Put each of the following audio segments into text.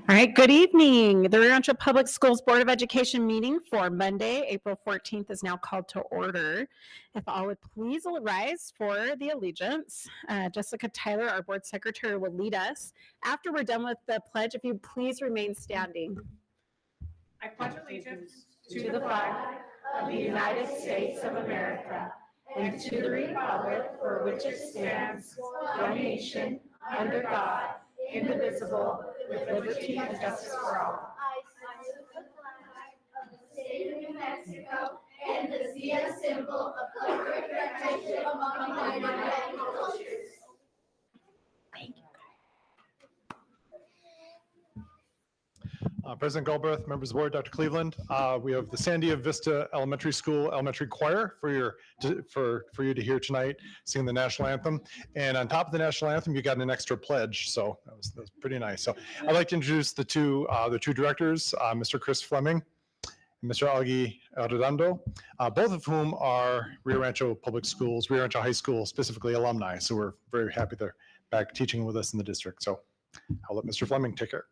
All right, good evening. The Rio Rancho Public Schools Board of Education meeting for Monday, April 14th is now called to order. If all would please rise for the allegiance. Jessica Tyler, our board secretary, will lead us. After we're done with the pledge, if you please remain standing. I pledge allegiance to the flag of the United States of America and to the republic for which it stands, one nation, under God, indivisible, with liberty and justice for all. I salute the flag of the state of New Mexico and the Zia symbol of co-representation among the United cultures. Thank you. President Galbraith, members of the board, Dr. Cleveland, we have the Sandia Vista Elementary School Elementary Choir for you to hear tonight, sing the national anthem. And on top of the national anthem, you got an extra pledge, so that was pretty nice. So I'd like to introduce the two directors, Mr. Chris Fleming and Mr. Augie Arredondo, both of whom are Rio Rancho Public Schools, Rio Rancho High School, specifically alumni. So we're very happy they're back teaching with us in the district. So I'll let Mr. Fleming take care.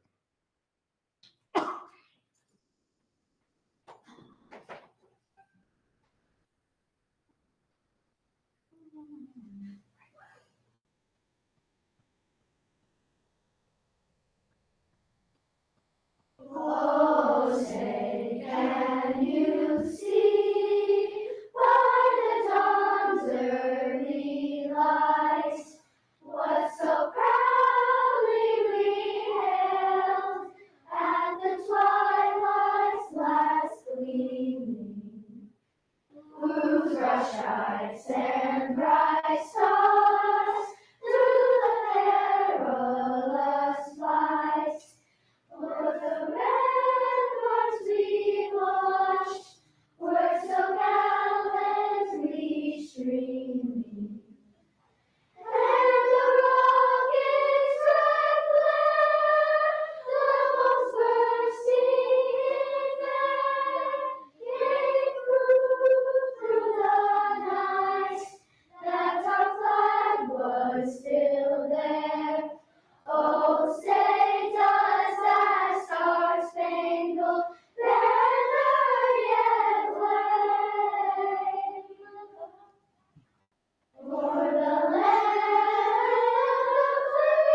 Oh, say, can you see by the dawn's early light what so proudly we hailed at the twilight's last gleaming, whose rush eyes and bright stars through the perilous fight. For the ramparts we watched were so gallantly streaming, and the rocket's red glare, the bombs bursting in air, gave proof through the night that our flag was still there. Oh, say does that star-spangled banner yet wave o'er the land of free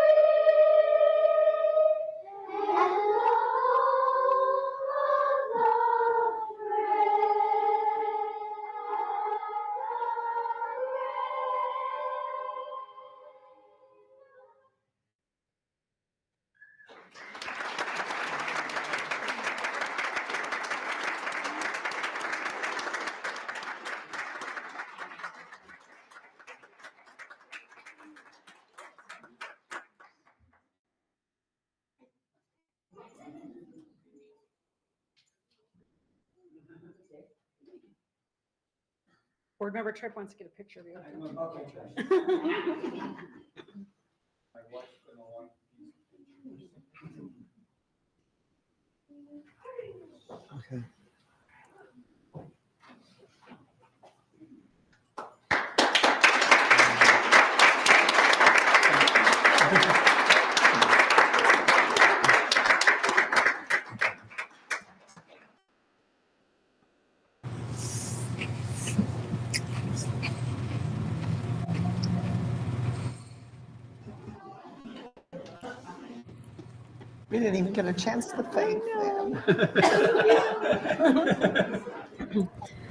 and the home of the brave? Board member Tripp wants to get a picture of you. Okay. We didn't even get a chance to thank them.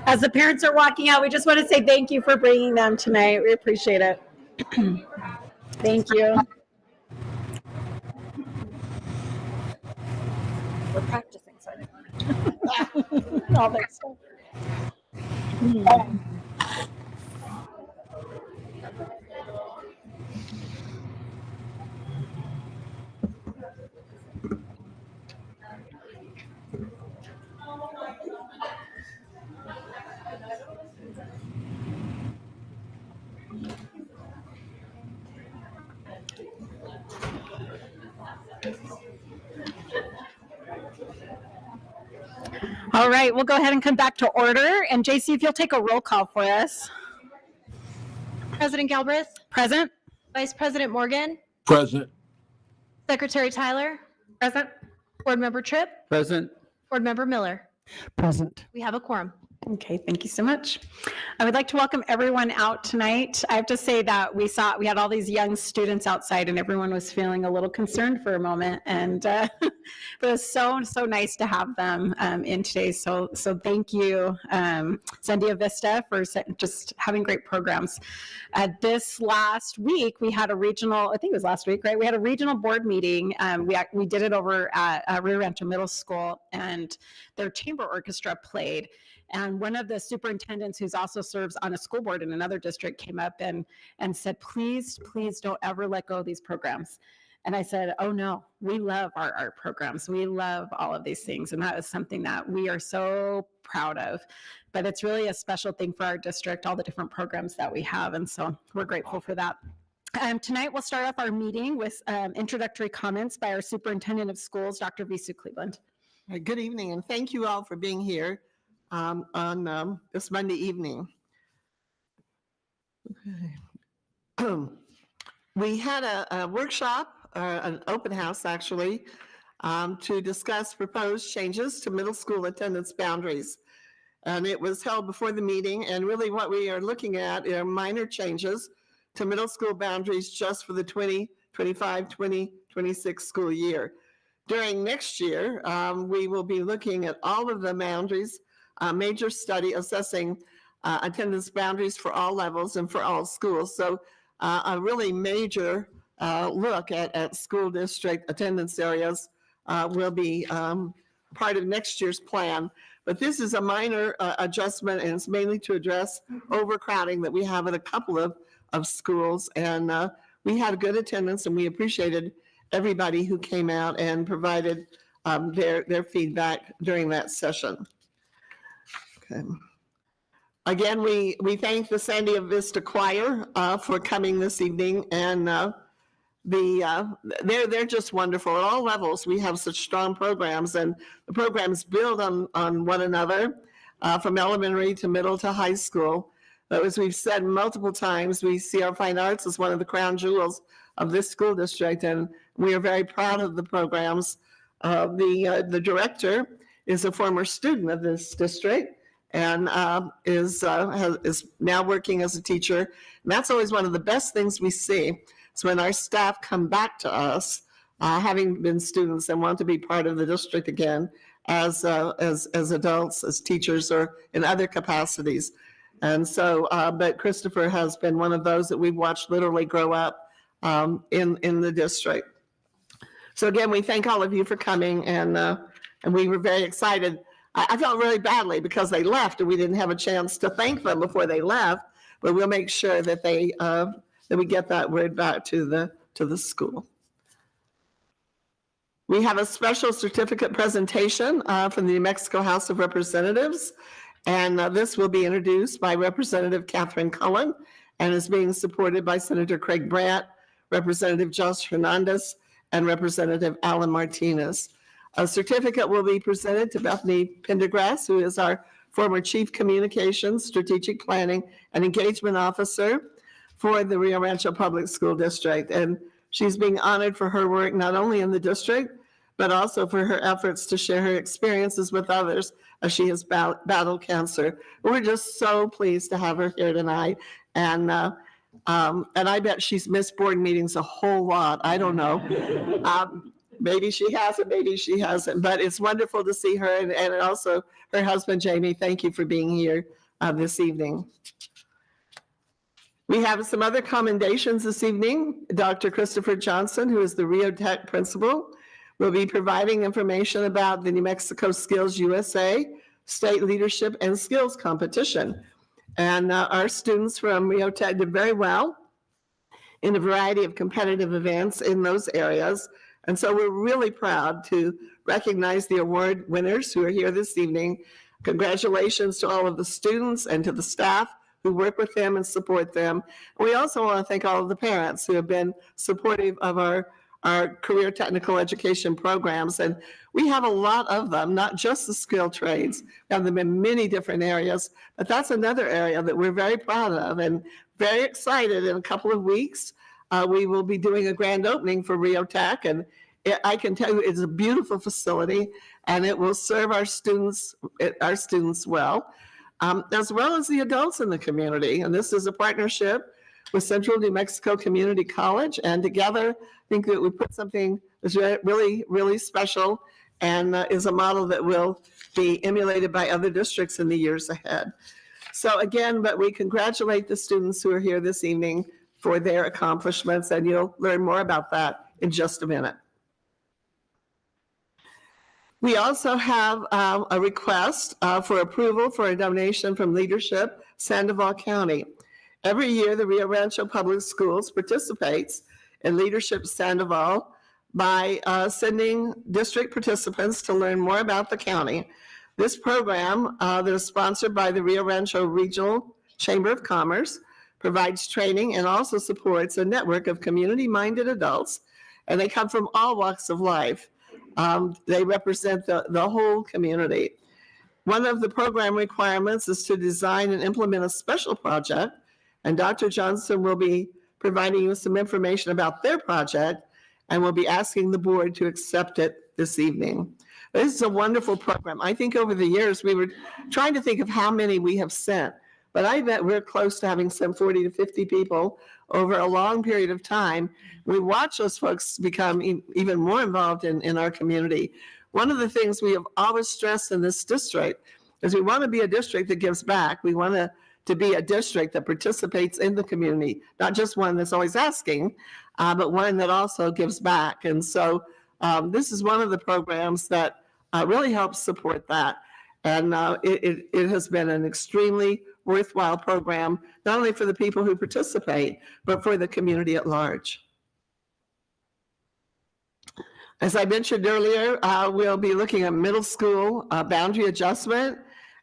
As the parents are walking out, we just want to say thank you for bringing them tonight. We appreciate it. Thank you. We're practicing, so all that stuff. All right, we'll go ahead and come back to order. And JC, if you'll take a roll call for us. President Galbraith, Present. Vice President Morgan, Present. Secretary Tyler, Present. Board Member Tripp, Present. Board Member Miller. Present. We have a quorum. Okay, thank you so much. I would like to welcome everyone out tonight. I have to say that we had all these young students outside and everyone was feeling a little concerned for a moment. And but it was so nice to have them in today. So thank you, Sandia Vista, for just having great programs. This last week, we had a regional, I think it was last week, right? We had a regional board meeting. We did it over at Rio Rancho Middle School, and their chamber orchestra played. And one of the superintendents who also serves on a school board in another district came up and said, please don't ever let go of these programs. And I said, oh no, we love our art programs. We love all of these things. And that is something that we are so proud of. But it's really a special thing for our district, all the different programs that we have. And so we're grateful for that. Tonight, we'll start off our meeting with introductory comments by our superintendent of schools, Dr. Visu Cleveland. Good evening, and thank you all for being here on this Monday evening. Okay. We had a workshop, an open house actually, to discuss proposed changes to middle school attendance boundaries. And it was held before the meeting, and really what we are looking at are minor changes to middle school boundaries just for the 2025-2026 school year. During next year, we will be looking at all of the boundaries, major study assessing attendance boundaries for all levels and for all schools. So a really major look at school district attendance areas will be part of next year's plan. But this is a minor adjustment, and it's mainly to address overcrowding that we have at a couple of schools. And we had good attendance, and we appreciated everybody who came out and provided their feedback during that session. Okay. Again, we thank the Sandia Vista Choir for coming this evening, and they're just wonderful at all levels. We have such strong programs, and the programs build on one another from elementary to middle to high school. But as we've said multiple times, we see our fine arts as one of the crown jewels of this school district, and we are very proud of the programs. The director is a former student of this district and is now working as a teacher. And that's always one of the best things we see. So when our staff come back to us, having been students and want to be part of the district again as adults, as teachers, or in other capacities. And so, but Christopher has been one of those that we've watched literally grow up in the district. So again, we thank all of you for coming, and we were very excited. I felt really badly because they left and we didn't have a chance to thank them before they left, but we'll make sure that that we get that word back to the school. We have a special certificate presentation from the New Mexico House of Representatives, and this will be introduced by Representative Catherine Cullen and is being supported by Senator Craig Brandt, Representative Josh Hernandez, and Representative Alan Martinez. A certificate will be presented to Bethany Pendergrass, who is our former Chief Communications, Strategic Planning, and Engagement Officer for the Rio Rancho Public School District. And she's being honored for her work not only in the district, but also for her efforts to share her experiences with others as she has battled cancer. We're just so pleased to have her here tonight. And I bet she's missed board meetings a whole lot. I don't know. Maybe she hasn't, maybe she hasn't, but it's wonderful to see her, and also her husband, Jamie. Thank you for being here this evening. We have some other commendations this evening. Dr. Christopher Johnson, who is the Rio Tech principal, will be providing information about the New Mexico Skills USA State Leadership and Skills Competition. And our students from Rio Tech did very well in a variety of competitive events in those areas. And so we're really proud to recognize the award winners who are here this evening. Congratulations to all of the students and to the staff who work with them and support them. We also want to thank all of the parents who have been supportive of our career technical education programs. And we have a lot of them, not just the skilled trades. We have them in many different areas, but that's another area that we're very proud of and very excited. In a couple of weeks, we will be doing a grand opening for Rio Tech, and I can tell you it's a beautiful facility, and it will serve our students well, as well as the adults in the community. And this is a partnership with Central New Mexico Community College, and together, I think that we put something that's really, really special, and is a model that will be emulated by other districts in the years ahead. So again, but we congratulate the students who are here this evening for their accomplishments, and you'll learn more about that in just a minute. We also have a request for approval for a donation from Leadership Sandoval County. Every year, the Rio Rancho Public Schools participates in Leadership Sandoval by sending district participants to learn more about the county. This program that is sponsored by the Rio Rancho Regional Chamber of Commerce provides training and also supports a network of community-minded adults, and they come from all walks of life. They represent the whole community. One of the program requirements is to design and implement a special project, and Dr. Johnson will be providing you some information about their project, and will be asking the board to accept it this evening. This is a wonderful program. I think over the years, we were trying to think of how many we have sent, but I bet we're close to having sent 40 to 50 people over a long period of time. We watch those folks become even more involved in our community. One of the things we have always stressed in this district is we want to be a district that gives back. We want to be a district that participates in the community, not just one that's always asking, but one that also gives back. And so this is one of the programs that really helps support that. And it has been an extremely worthwhile program, not only for the people who participate, but for the community at large. As I mentioned earlier, we'll be looking at middle school boundary adjustment,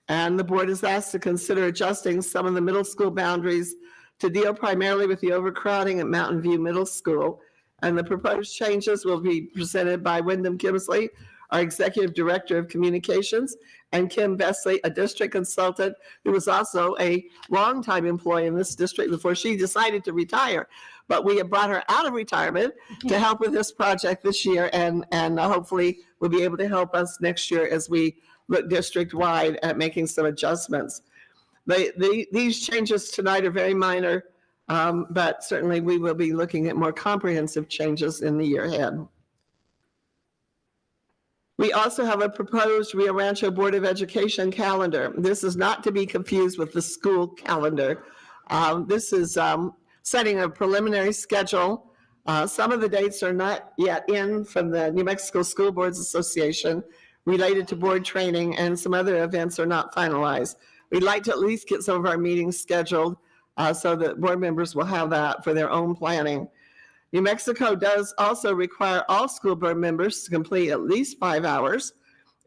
and the board is asked to consider adjusting some of the middle school boundaries to deal primarily with the overcrowding at Mountain View Middle School. And the proposed changes will be presented by Wyndham Kimsley, our Executive Director of Communications, and Kim Vesley, a district consultant who was also a longtime employee in this district before she decided to retire. But we have brought her out of retirement to help with this project this year, and hopefully will be able to help us next year as we look district-wide at making some adjustments. These changes tonight are very minor, but certainly we will be looking at more comprehensive changes in the year ahead. We also have a proposed Rio Rancho Board of Education calendar. This is not to be confused with the school calendar. This is setting a preliminary schedule. Some of the dates are not yet in from the New Mexico School Boards Association related to board training, and some other events are not finalized. We'd like to at least get some of our meetings scheduled so that board members will have that for their own planning. New Mexico does also require all school board members to complete at least 5 hours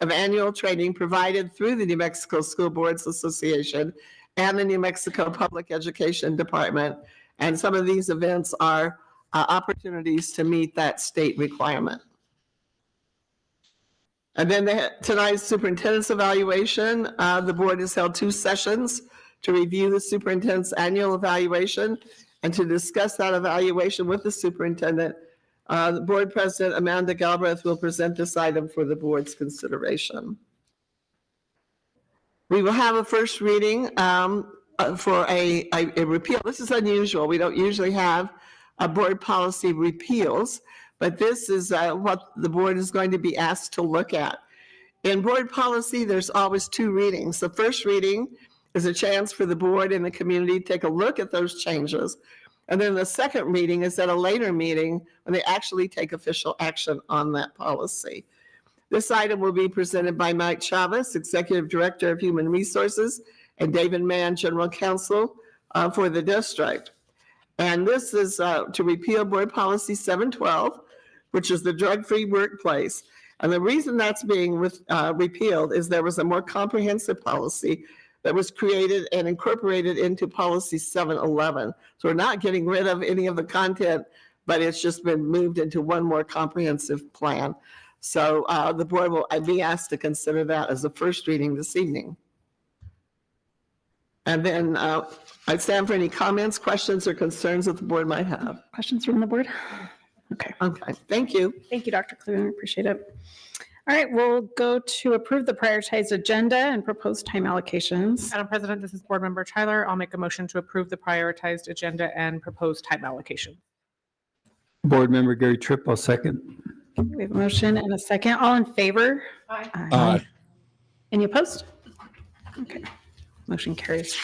of annual training provided through the New Mexico School Boards Association and the New Mexico Public Education Department. And some of these events are opportunities to meet that state requirement. And then tonight's superintendent's evaluation. The board has held 2 sessions to review the superintendent's annual evaluation and to discuss that evaluation with the superintendent. The board president, Amanda Galbraith, will present this item for the board's consideration. We will have a first reading for a repeal. This is unusual. We don't usually have a board policy repeals, but this is what the board is going to be asked to look at. In board policy, there's always 2 readings. The first reading is a chance for the board and the community to take a look at those changes. And then the second reading is at a later meeting when they actually take official action on that policy. This item will be presented by Mike Chavez, Executive Director of Human Resources, and David Mann, General Counsel for the district. And this is to repeal Board Policy 712, which is the drug-free workplace. And the reason that's being repealed is there was a more comprehensive policy that was created and incorporated into Policy 711. So we're not getting rid of any of the content, but it's just been moved into one more comprehensive plan. So the board will be asked to consider that as the first reading this evening. And then I stand for any comments, questions, or concerns that the board might have. Questions from the board? Okay. Okay, thank you. Thank you, Dr. Cleveland. Appreciate it. All right, we'll go to approve the prioritized agenda and proposed time allocations. Madam President, this is Board Member Tyler. I'll make a motion to approve the prioritized agenda and proposed time allocation. Board Member Gary Tripp, I'll second. We have a motion and a second. All in favor? Aye. Aye. Any opposed? Okay, motion carries.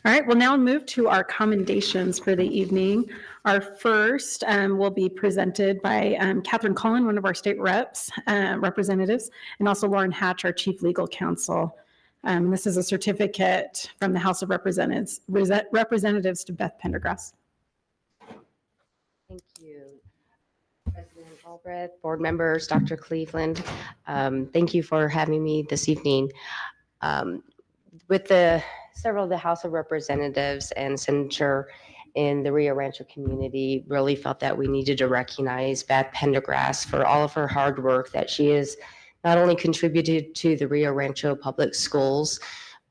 All right, we'll now move to our commendations for the evening. Our first will be presented by Catherine Cullen, one of our state representatives, and also Lauren Hatch, our chief legal counsel. This is a certificate from the House of Representatives to Beth Pendergrass. Thank you, President Galbraith, board members, Dr. Cleveland. Thank you for having me this evening. With several of the House of Representatives and Senator in the Rio Rancho community really felt that we needed to recognize Beth Pendergrass for all of her hard work that she has not only contributed to the Rio Rancho public schools,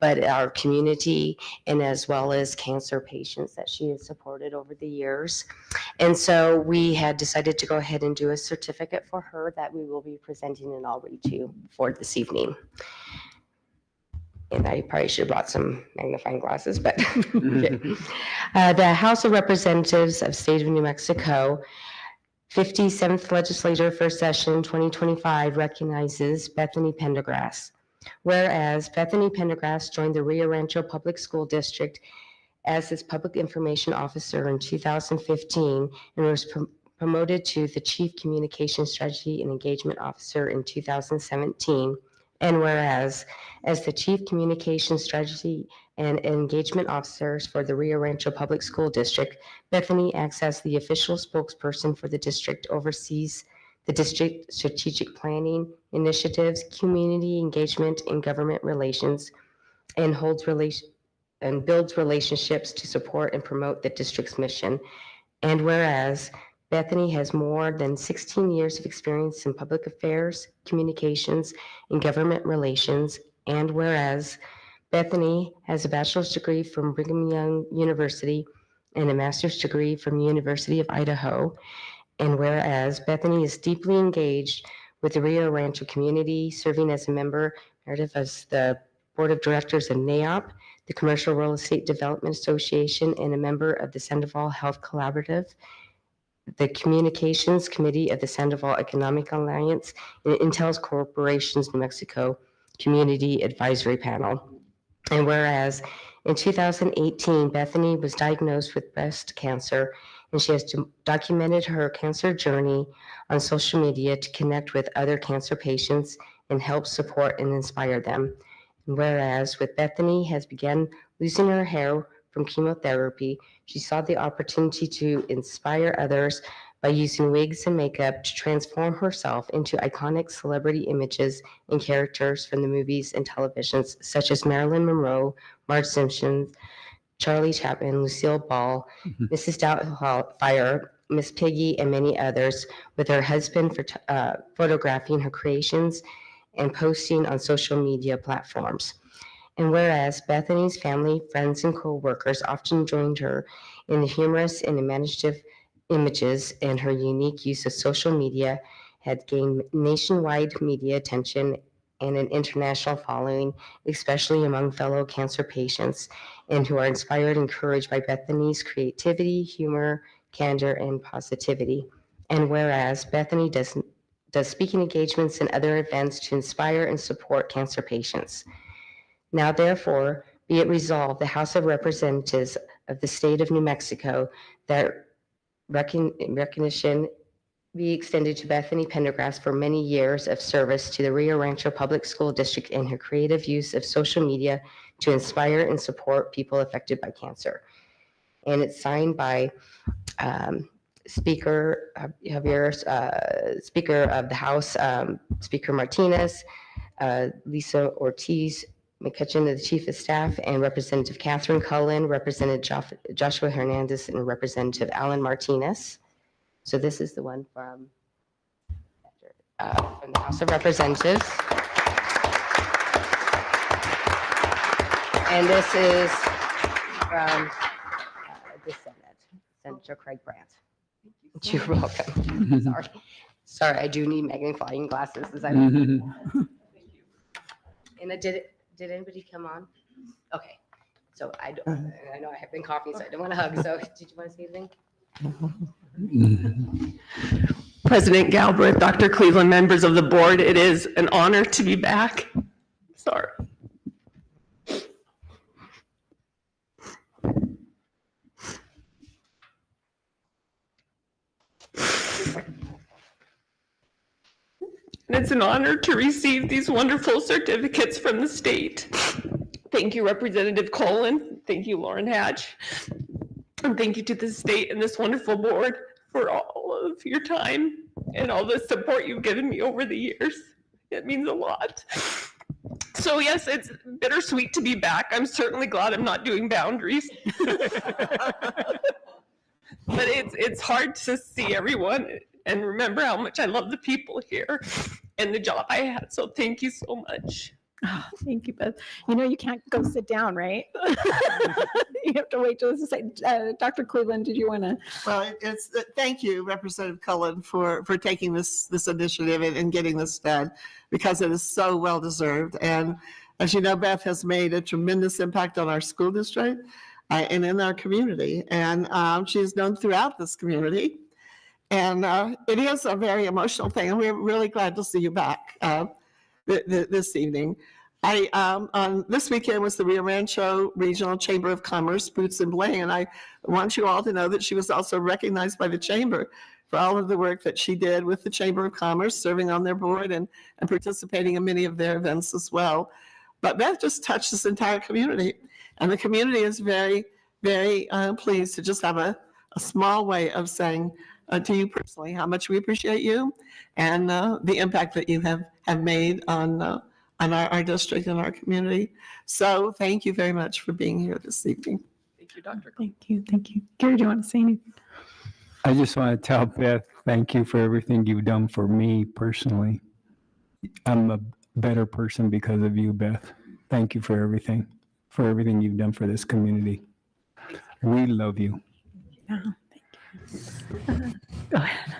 but our community, and as well as cancer patients that she has supported over the years. And so we had decided to go ahead and do a certificate for her that we will be presenting, and I'll read to you for this evening. And I probably should have brought some magnifying glasses, but okay. The House of Representatives of State of New Mexico, 57th Legislature First Session 2025 recognizes Bethany Pendergrass. Whereas Bethany Pendergrass joined the Rio Rancho Public School District as its public information officer in 2015 and was promoted to the Chief Communication Strategy and Engagement Officer in 2017. And whereas, as the Chief Communication Strategy and Engagement Officer for the Rio Rancho Public School District, Bethany acts as the official spokesperson for the district, oversees the district strategic planning initiatives, community engagement, and government relations, and builds relationships to support and promote the district's mission. And whereas Bethany has more than 16 years of experience in public affairs, communications, and government relations. And whereas Bethany has a bachelor's degree from Brigham Young University and a master's degree from the University of Idaho. And whereas Bethany is deeply engaged with the Rio Rancho community, serving as a member of the Board of Directors of NAOP, the Commercial Real Estate Development Association, and a member of the Sandoval Health Collaborative, the Communications Committee of the Sandoval Economic Alliance, and Intel's Corporations New Mexico Community Advisory Panel. And whereas in 2018, Bethany was diagnosed with breast cancer, and she has documented her cancer journey on social media to connect with other cancer patients and help support and inspire them. And whereas with Bethany has begun losing her hair from chemotherapy, she saw the opportunity to inspire others by using wigs and makeup to transform herself into iconic celebrity images and characters from the movies and televisions, such as Marilyn Monroe, Marge Simpson, Charlie Chaplin, Lucille Ball, Mrs. Doubtfire, Miss Piggy, and many others, with her husband photographing her creations and posting on social media platforms. And whereas Bethany's family, friends, and co-workers often joined her in the humorous and imaginative images, and her unique use of social media had gained nationwide media attention and an international following, especially among fellow cancer patients, and who are inspired and encouraged by Bethany's creativity, humor, candor, and positivity. And whereas Bethany does speaking engagements and other events to inspire and support cancer patients. Now, therefore, be it resolved, the House of Representatives of the State of New Mexico, that recognition be extended to Bethany Pendergrass for many years of service to the Rio Rancho Public School District and her creative use of social media to inspire and support people affected by cancer. And it's signed by Speaker Javier, Speaker of the House, Speaker Martinez, Lisa Ortiz McCutcheon, the Chief of Staff, and Representative Catherine Cullen, Representative Joshua Hernandez, and Representative Alan Martinez. So this is the one from the House of Representatives. And this is from the Senate, Senator Craig Brandt. You're welcome. Sorry. Sorry, I do need magnifying glasses as I. Mhm. And did anybody come on? Okay. So I know I have been coughing, so I don't want to hug. So did you want to say anything? President Galbraith, Dr. Cleveland, members of the board, it is an honor to be back. Sorry. And it's an honor to receive these wonderful certificates from the state. Thank you, Representative Colin. Thank you, Lauren Hatch. And thank you to the state and this wonderful board for all of your time and all the support you've given me over the years. It means a lot. So yes, it's bittersweet to be back. I'm certainly glad I'm not doing boundaries. But it's hard to see everyone and remember how much I love the people here and the job I had. So thank you so much. Oh, thank you, Beth. You know, you can't go sit down, right? You have to wait till this is Dr. Cleveland, did you want to? Well, thank you, Representative Cullen, for taking this initiative and getting this done, because it is so well deserved. And as you know, Beth has made a tremendous impact on our school district and in our community. And she's known throughout this community. And it is a very emotional thing. And we're really glad to see you back this evening. On this weekend was the Rio Rancho Regional Chamber of Commerce Boots and Bling, and I want you all to know that she was also recognized by the Chamber for all of the work that she did with the Chamber of Commerce, serving on their board and participating in many of their events as well. But Beth just touched this entire community, and the community is very, very pleased to just have a small way of saying to you personally how much we appreciate you and the impact that you have made on our district and our community. So thank you very much for being here this evening. Thank you, Dr. Thank you. Thank you. Gary, do you want to say anything? I just want to tell Beth, thank you for everything you've done for me personally. I'm a better person because of you, Beth. Thank you for everything you've done for this community. We love you. Yeah, thank you. Go ahead.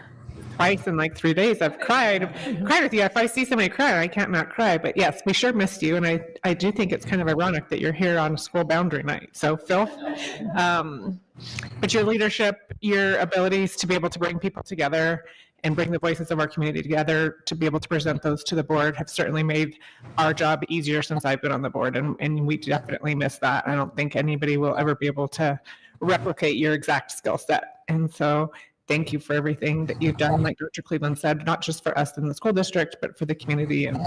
Twice in like 3 days I've cried with you. If I see somebody cry, I can't not cry. But yes, we sure missed you. And I do think it's kind of ironic that you're here on school boundary night. So Phil, but your leadership, your abilities to be able to bring people together and bring the voices of our community together to be able to present those to the board have certainly made our job easier since I've been on the board. And we definitely miss that. I don't think anybody will ever be able to replicate your exact skill set. And so thank you for everything that you've done, like Dr. Cleveland said, not just for us in the school district, but for the community. And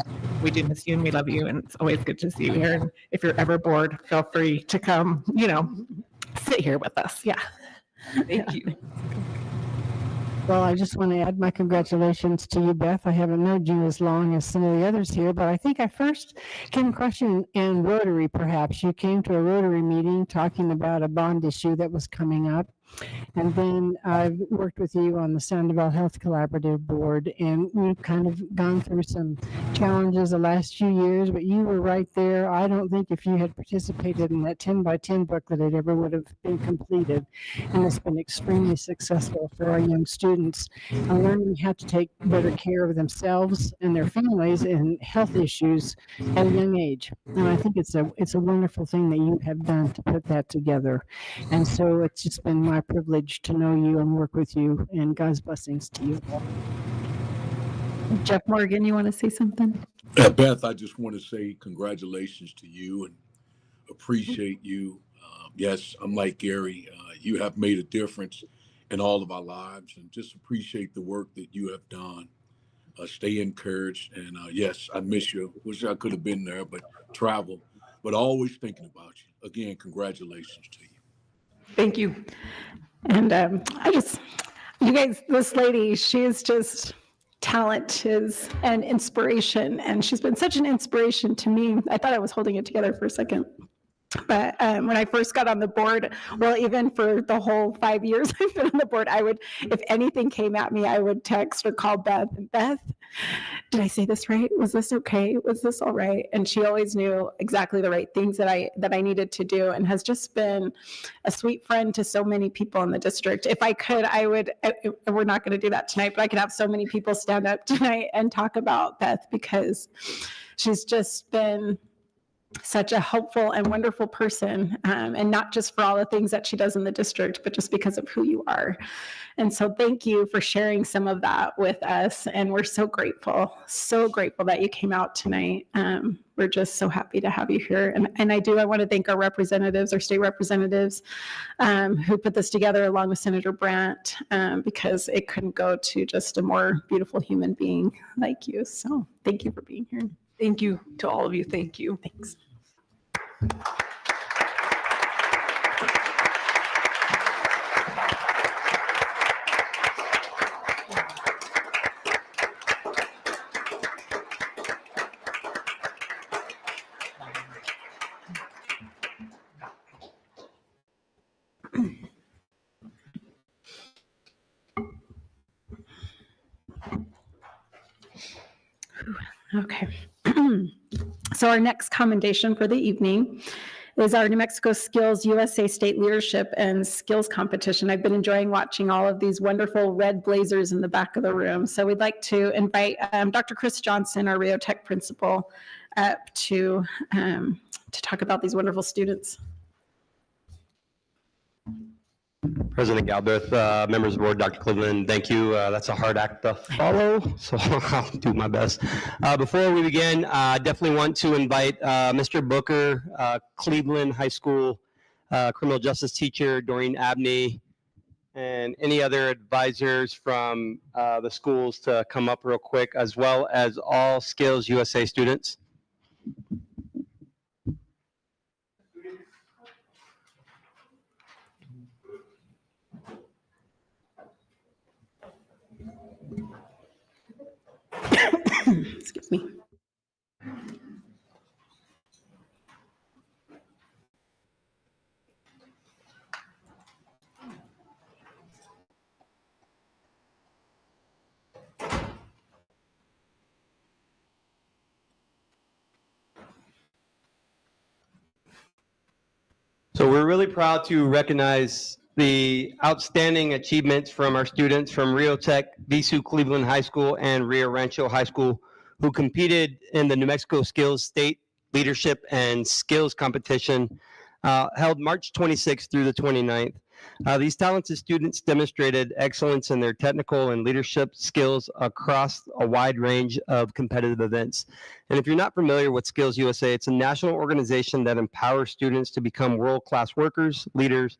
we do miss you and we love you. And it's always good to see you here. And if you're ever bored, feel free to come, sit here with us. Yeah. Thank you. Well, I just want to add my congratulations to you, Beth. I haven't known you as long as some of the others here, but I think I first came across you in Rotary, perhaps. You came to a Rotary meeting talking about a bond issue that was coming up. And then I've worked with you on the Sandoval Health Collaborative Board, and we've kind of gone through some challenges the last few years, but you were right there. I don't think if you had participated in that 10 by 10 book that it ever would have been completed. And it's been extremely successful for our young students and learning how to take better care of themselves and their families and health issues at a young age. And I think it's a wonderful thing that you have done to put that together. And so it's just been my privilege to know you and work with you, and God's blessings to you. Jeff Morgan, you want to say something? Beth, I just want to say congratulations to you and appreciate you. Yes, I'm like Gary. You have made a difference in all of our lives, and just appreciate the work that you have done. Stay encouraged. And yes, I miss you. Wish I could have been there, but travel. But always thinking about you. Again, congratulations to you. Thank you. And you guys, this lady, she is just talent is an inspiration, and she's been such an inspiration to me. I thought I was holding it together for a second. But when I first got on the board, well, even for the whole 5 years I've been on the board, I would, if anything came at me, I would text or call Beth. Beth, did I say this right? Was this okay? Was this all right? And she always knew exactly the right things that I needed to do, and has just been a sweet friend to so many people in the district. If I could, I would, we're not going to do that tonight, but I could have so many people stand up tonight and talk about Beth, because she's just been such a helpful and wonderful person, and not just for all the things that she does in the district, but just because of who you are. And so thank you for sharing some of that with us, and we're so grateful that you came out tonight. We're just so happy to have you here. And I want to thank our representatives, our state representatives, who put this together along with Senator Brandt, because it couldn't go to just a more beautiful human being like you. So thank you for being here. Thank you to all of you. Thank you. Thanks. Okay. So our next commendation for the evening is our New Mexico Skills USA State Leadership and Skills Competition. I've been enjoying watching all of these wonderful red blazers in the back of the room. So we'd like to invite Dr. Chris Johnson, our Rio Tech principal, up to talk about these wonderful students. President Galbraith, members of the board, Dr. Cleveland, thank you. That's a hard act to follow, so I'll do my best. Before we begin, I definitely want to invite Mr. Booker, Cleveland High School criminal justice teacher, Doreen Abney, and any other advisors from the schools to come up real quick, as well as all Skills USA students. Excuse me. So we're really proud to recognize the outstanding achievements from our students from Rio Tech, Visu Cleveland High School, and Rio Rancho High School, who competed in the New Mexico Skills State Leadership and Skills Competition held March 26th through the 29th. These talented students demonstrated excellence in their technical and leadership skills across a wide range of competitive events. And if you're not familiar with Skills USA, it's a national organization that empowers students to become world-class workers, leaders,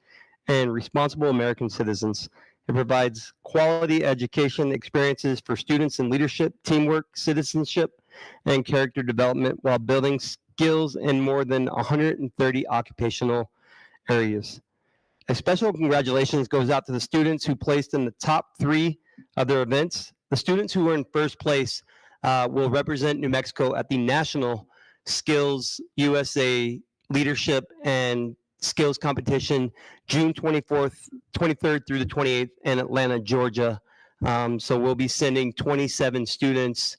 and responsible American citizens. It provides quality education experiences for students in leadership, teamwork, citizenship, and character development while building skills in more than 130 occupational areas. A special congratulations goes out to the students who placed in the top 3 of their events. The students who were in first place will represent New Mexico at the National Skills USA Leadership and Skills Competition, June 24th, 23rd through the 28th in Atlanta, Georgia. So we'll be sending 27 students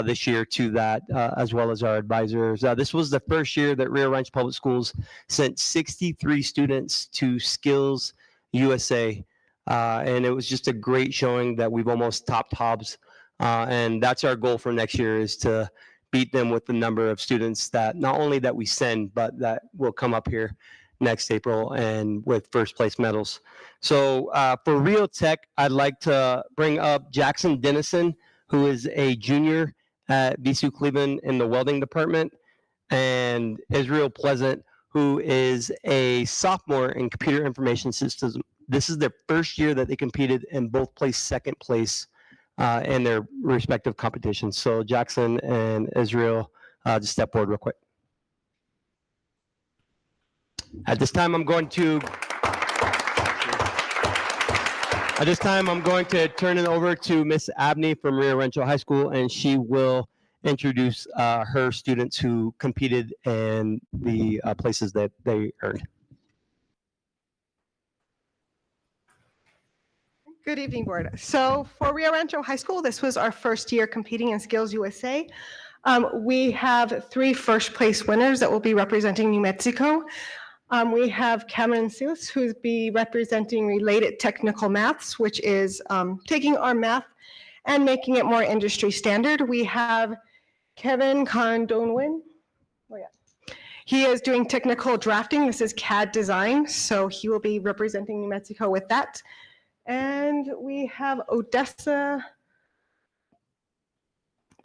this year to that, as well as our advisors. This was the first year that Rio Rancho Public Schools sent 63 students to Skills USA. And it was just a great showing that we've almost topped Hobbs. And that's our goal for next year, is to beat them with the number of students that not only that we send, but that will come up here next April and with first place medals. So for Rio Tech, I'd like to bring up Jackson Dennison, who is a junior at Visu Cleveland in the welding department, and Israel Pleasant, who is a sophomore in computer information systems. This is their first year that they competed and both placed second place in their respective competitions. So Jackson and Israel, just step forward real quick. At this time, I'm going to turn it over to Miss Abney from Rio Rancho High School, and she will introduce her students who competed in the places that they earned. Good evening, board. So for Rio Rancho High School, this was our first year competing in Skills USA. We have 3 first place winners that will be representing New Mexico. We have Cameron Seals, who's be representing related technical maths, which is taking our math and making it more industry standard. We have Kevin Condonwin. Oh, yeah. He is doing technical drafting. This is CAD design, so he will be representing New Mexico with that. And we have Odessa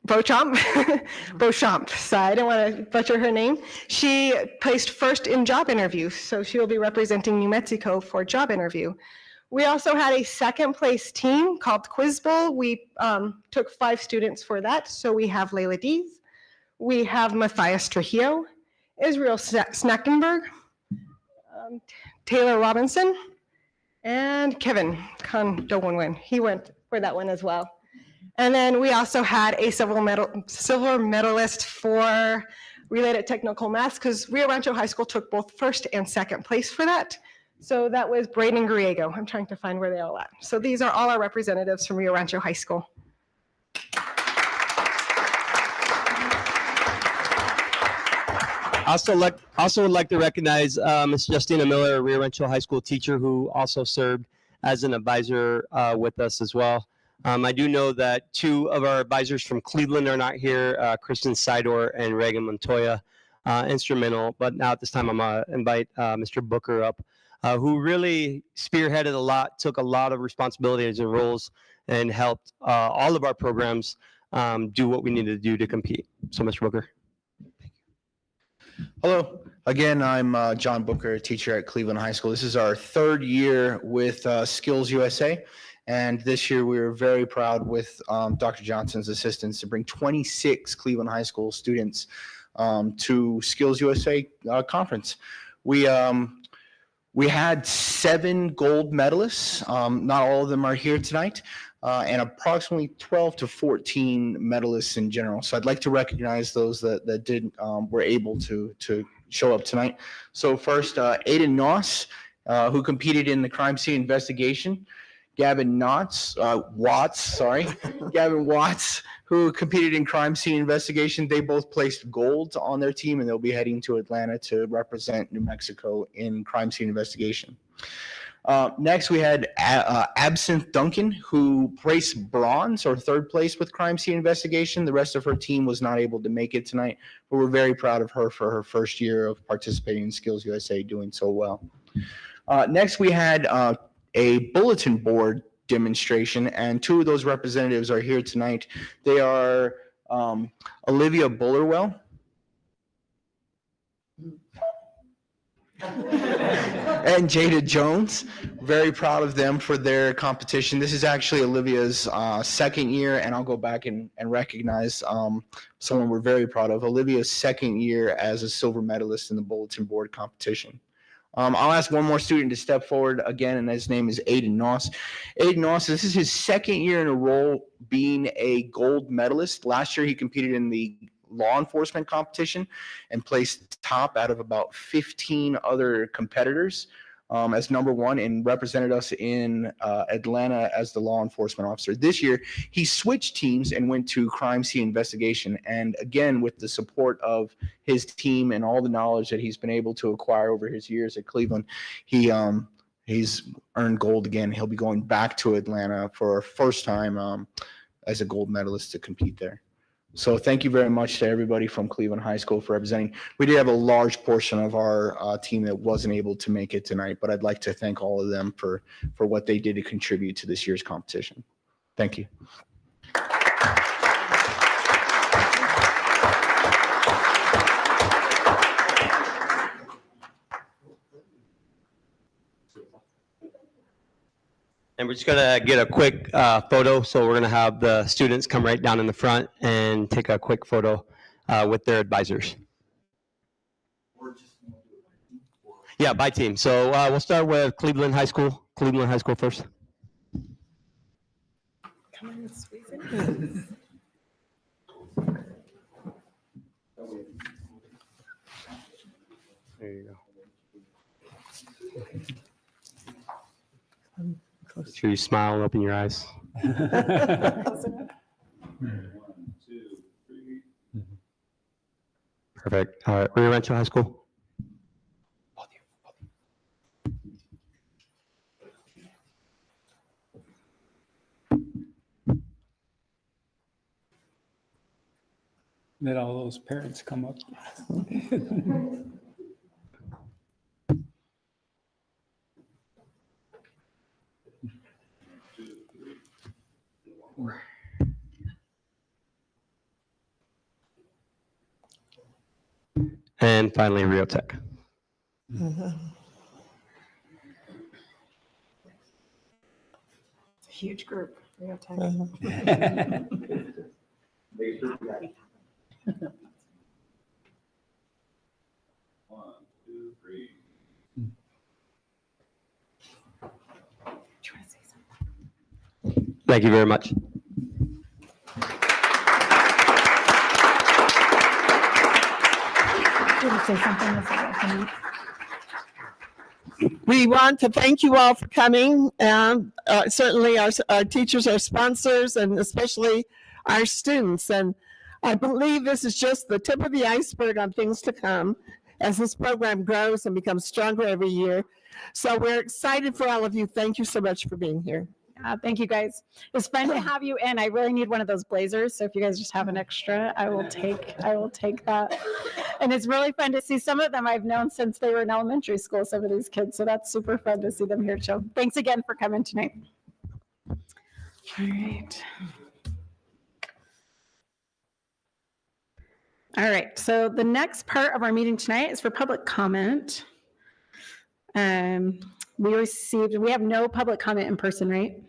Beauchamp. So I don't want to butcher her name. She placed first in job interview, so she will be representing New Mexico for job interview. We also had a second place team called Quiz Bowl. We took 5 students for that. So we have Layla Dees, we have Matthias Trujillo, Israel Snackenberg, Taylor Robinson, and Kevin Condowin. He went for that one as well. And then we also had a silver medalist for related technical maths because Rio Rancho High School took both first and second place for that. So that was Braden Griego. I'm trying to find where they're all at. So these are all our representatives from Rio Rancho High School. Also would like to recognize Ms. Justina Miller, a Rio Rancho High School teacher who also served as an advisor with us as well. I do know that 2 of our advisors from Cleveland are not here, Kristen Sidor and Reagan Montoya, instrumental. But now at this time, I'm going to invite Mr. Booker up, who really spearheaded a lot, took a lot of responsibilities and roles, and helped all of our programs do what we needed to do to compete. So, Mr. Booker. Hello, again, I'm John Booker, a teacher at Cleveland High School. This is our 3rd year with Skills USA, and this year we were very proud with Dr. Johnson's assistance to bring 26 Cleveland High School students to Skills USA conference. We had 7 gold medalists. Not all of them are here tonight. And approximately 12 to 14 medalists in general. So I'd like to recognize those that were able to show up tonight. So first, Aiden Noss, who competed in the crime scene investigation. Gavin Watts, who competed in crime scene investigation. They both placed gold on their team, and they'll be heading to Atlanta to represent New Mexico in crime scene investigation. Next, we had Absinthe Duncan, who placed bronze or 3rd place with crime scene investigation. The rest of her team was not able to make it tonight, but we're very proud of her for her first year of participating in Skills USA, doing so well. Next, we had a bulletin board demonstration, and 2 of those representatives are here tonight. They are Olivia Bullerwell and Jada Jones. Very proud of them for their competition. This is actually Olivia's 2nd year, and I'll go back and recognize someone we're very proud of. Olivia's 2nd year as a silver medalist in the bulletin board competition. I'll ask one more student to step forward again, and his name is Aiden Noss. Aiden Noss, this is his 2nd year in a row being a gold medalist. Last year, he competed in the law enforcement competition and placed top out of about 15 other competitors as number 1 and represented us in Atlanta as the law enforcement officer. This year, he switched teams and went to crime scene investigation. And again, with the support of his team and all the knowledge that he's been able to acquire over his years at Cleveland, he's earned gold again. He'll be going back to Atlanta for a first time as a gold medalist to compete there. So thank you very much to everybody from Cleveland High School for representing. We did have a large portion of our team that wasn't able to make it tonight, but I'd like to thank all of them for what they did to contribute to this year's competition. Thank you. And we're just going to get a quick photo. So we're going to have the students come right down in the front and take a quick photo with their advisors. Yeah, by team. So we'll start with Cleveland High School. Cleveland High School first. Come on, squeeze in. There you go. Make sure you smile and open your eyes. Perfect. All right, Rio Rancho High School. Let all those parents come up. And finally, Rio Tech. It's a huge group. Rio Tech. Thank you very much. We want to thank you all for coming, and certainly our teachers, our sponsors, and especially our students. And I believe this is just the tip of the iceberg on things to come as this program grows and becomes stronger every year. So we're excited for all of you. Thank you so much for being here. Thank you guys. It's fun to have you in. I really need one of those blazers. So if you guys just have an extra, I will take that. And it's really fun to see some of them I've known since they were in elementary school, some of these kids. So that's super fun to see them here. So thanks again for coming tonight. All right. All right. So the next part of our meeting tonight is for public comment. We have no public comment in person, right?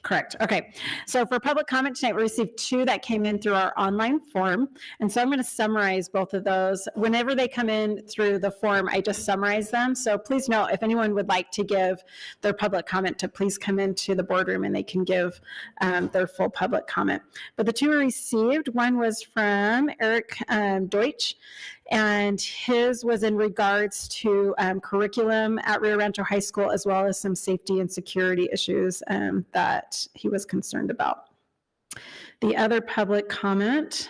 Correct. Okay. So for public comment tonight, we received 2 that came in through our online form. And so I'm going to summarize both of those. Whenever they come in through the form, I just summarize them. So please note, if anyone would like to give their public comment, to please come into the boardroom and they can give their full public comment. But the 2 we received, one was from Eric Deutsch, and his was in regards to curriculum at Rio Rancho High School, as well as some safety and security issues that he was concerned about. The other public comment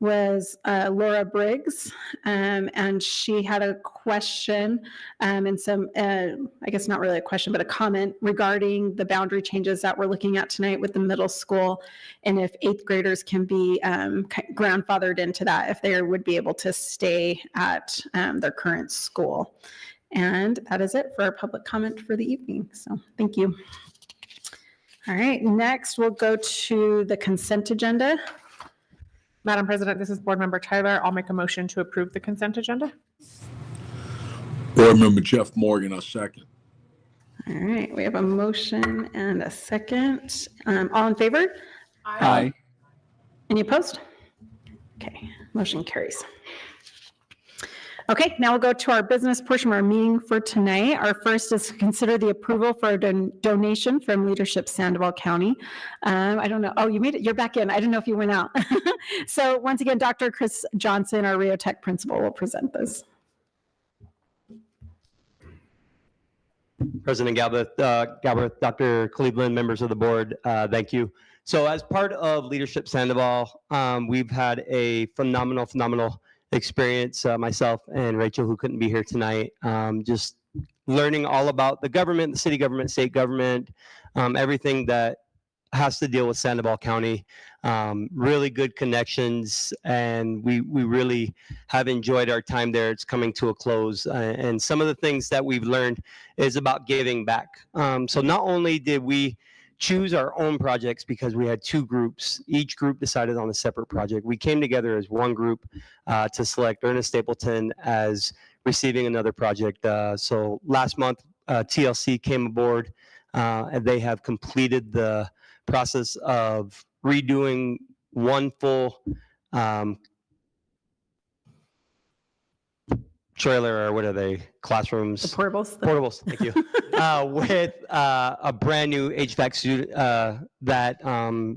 was Laura Briggs, and she had a question and some, I guess not really a question, but a comment regarding the boundary changes that we're looking at tonight with the middle school, and if 8th graders can be grandfathered into that, if they would be able to stay at their current school. And that is it for our public comment for the evening. So thank you. All right, next we'll go to the consent agenda. Madam President, this is Board Member Tyler. I'll make a motion to approve the consent agenda. Board Member Jeff Morgan, I second. All right, we have a motion and a second. All in favor? Aye. Any opposed? Okay, motion carries. Okay, now we'll go to our business portion of our meeting for tonight. Our first is to consider the approval for a donation from Leadership Sandoval County. I don't know. Oh, you made it. You're back in. I didn't know if you went out. So once again, Dr. Chris Johnson, our Rio Tech principal, will present this. President Galbraith, Dr. Cleveland, members of the board, thank you. So as part of Leadership Sandoval, we've had a phenomenal experience, myself and Rachel, who couldn't be here tonight, just learning all about the government, the city government, state government, everything that has to deal with Sandoval County. Really good connections, and we really have enjoyed our time there. It's coming to a close, and some of the things that we've learned is about giving back. So not only did we choose our own projects because we had 2 groups, each group decided on a separate project. We came together as one group to select Ernest Stapleton as receiving another project. So last month, TLC came aboard, and they have completed the process of redoing one full trailer, or what are they, classrooms? The portables. Portables, thank you. With a brand new HVAC suit that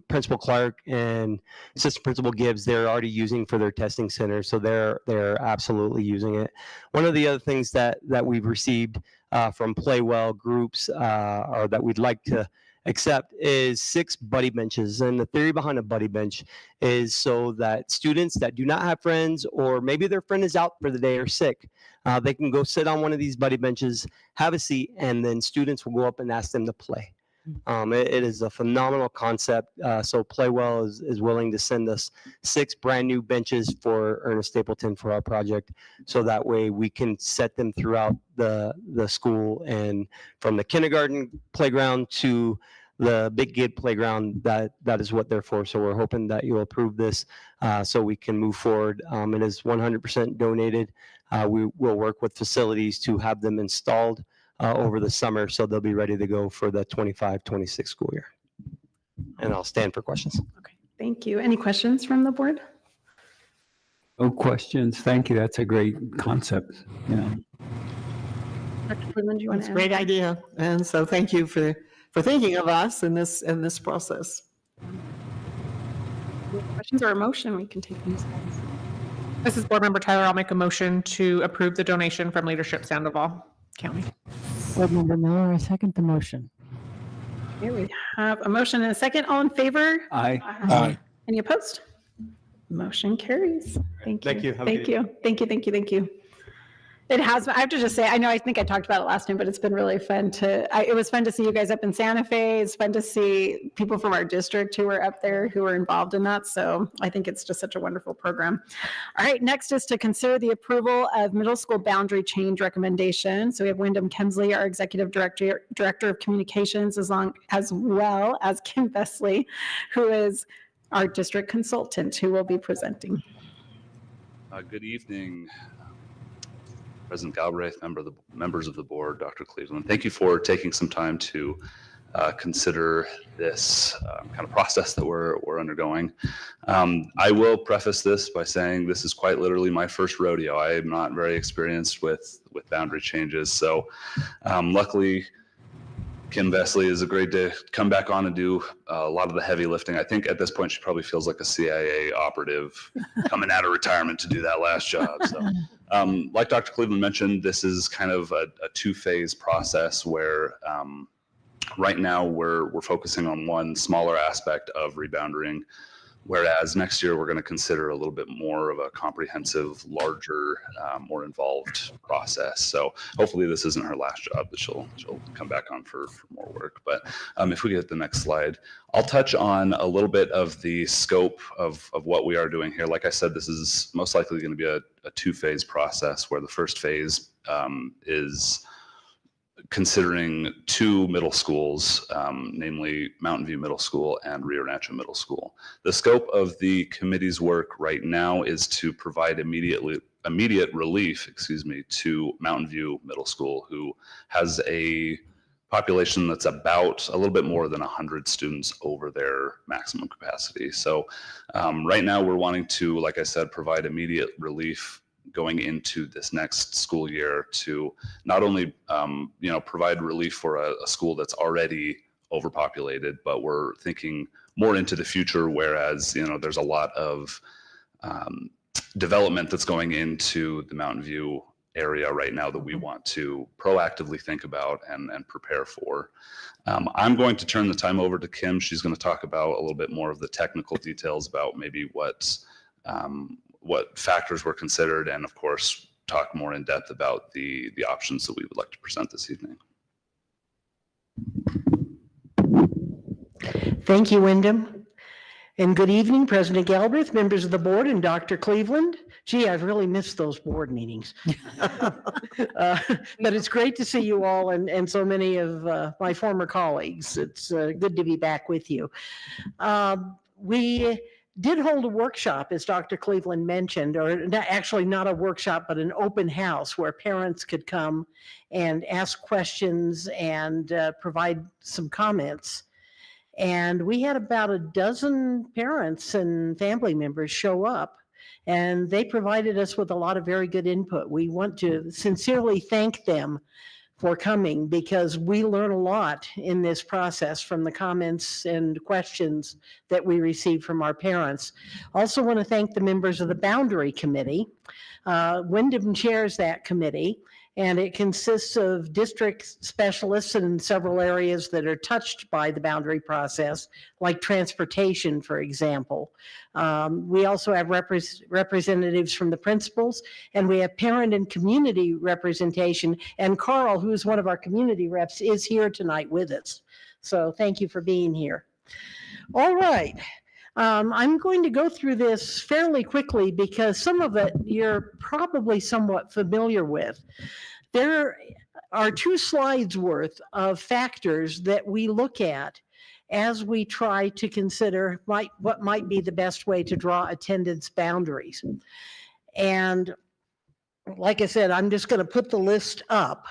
Principal Clark and Assistant Principal Gibbs, they're already using for their testing center. So they're absolutely using it. One of the other things that we've received from Playwell groups or that we'd like to accept is 6 buddy benches. And the theory behind a buddy bench is so that students that do not have friends, or maybe their friend is out for the day or sick, they can go sit on one of these buddy benches, have a seat, and then students will go up and ask them to play. It is a phenomenal concept. So Playwell is willing to send us 6 brand new benches for Ernest Stapleton for our project. So that way we can set them throughout the school, and from the kindergarten playground to the Big Gid playground, that is what they're for. So we're hoping that you'll approve this so we can move forward. It is 100% donated. We will work with facilities to have them installed over the summer, so they'll be ready to go for the 25-26 school year. And I'll stand for questions. Okay, thank you. Any questions from the board? No questions. Thank you. That's a great concept. Yeah. Dr. Cleveland, do you want It's to a great idea. And so thank you for thinking of us in this process. questions or a motion? We can take these. This is Board Member Tyler. I'll make a motion to approve the donation from Leadership Sandoval County. Board Member Miller, I second the motion. Okay, we have a motion and a second. All in favor? Aye. Aye. Any opposed? Motion carries. Thank you. Thank you. Have a Thank good you. Thank you. Thank you. Thank you. It has, I have to just say, I think I talked about it last time, but it's been really fun it was fun to see you guys up in Santa Fe. It's fun to see people from our district who were up there who were involved in that. So I think it's just such a wonderful program. All right, next is to consider the approval of middle school boundary change recommendation. So we have Wyndham Kemsley, our Executive Director of Communications, as well as Kim Besley, who is our district consultant, who will be presenting. Good evening, President Galbraith, members of the board, Dr. Cleveland. Thank you for taking some time to consider this kind of process that we're undergoing. I will preface this by saying this is quite literally my first rodeo. I am not very experienced with boundary changes. So luckily, Kim Besley is agreed to come back on and do a lot of the heavy lifting. I think at this point, she probably feels like a CIA operative coming out of retirement to do that last job. So like Dr. Cleveland mentioned, this is kind of a 2-phase process where right now we're focusing on one smaller aspect of rebounding, whereas next year we're going to consider a little bit more of a comprehensive, larger, more involved process. So hopefully this isn't her last job, that she'll come back on for more work. But if we get the next slide, I'll touch on a little bit of the scope of what we are doing here. Like I said, this is most likely going to be a 2-phase process, where the first phase is considering 2 middle schooles, namely Mountain View Middle School and Rio Rancho Middle School. The scope of the committee's work right now is to provide immediate relief, to Mountain View Middle School, who has a population that's about a little bit more than 100 students over their maximum capacity. So right now we're wanting to, like I said, provide immediate relief going into this next school year to not only provide relief for a school that's already overpopulated, but we're thinking more into the future, whereas there's a lot of development that's going into the Mountain View area right now that we want to proactively think about and prepare for. I'm going to turn the time over to Kim. She's going to talk about a little bit more of the technical details about maybe what factors were considered, and of course talk more in depth about the options that we would like to present this evening. Thank you, Wyndham. And good evening, President Galbraith, members of the board, and Dr. Cleveland. Gee, I've really missed those board meetings. But it's great to see you all and so many of my former colleagues. It's good to be back with you. We did hold a workshop, as Dr. Cleveland mentioned, or actually not a workshop, but an open house where parents could come and ask questions and provide some comments. And we had about a dozen parents and family members show up. And they provided us with a lot of very good input. We want to sincerely thank them for coming because we learn a lot in this process from the comments and questions that we receive from our parents. Also want to thank the members of the Boundary Committee. Wyndham chairs that committee, and it consists of district specialists in several areas that are touched by the boundary process, like transportation, for example. We also have representatives from the principals, and we have parent and community representation. And Carl, who's one of our community reps, is here tonight with us. So thank you for being here. All right. I'm going to go through this fairly quickly because some of it you're probably somewhat familiar with. There are 2 slides worth of factors that we look at as we try to consider what might be the best way to draw attendance boundaries. And like I said, I'm just going to put the list up.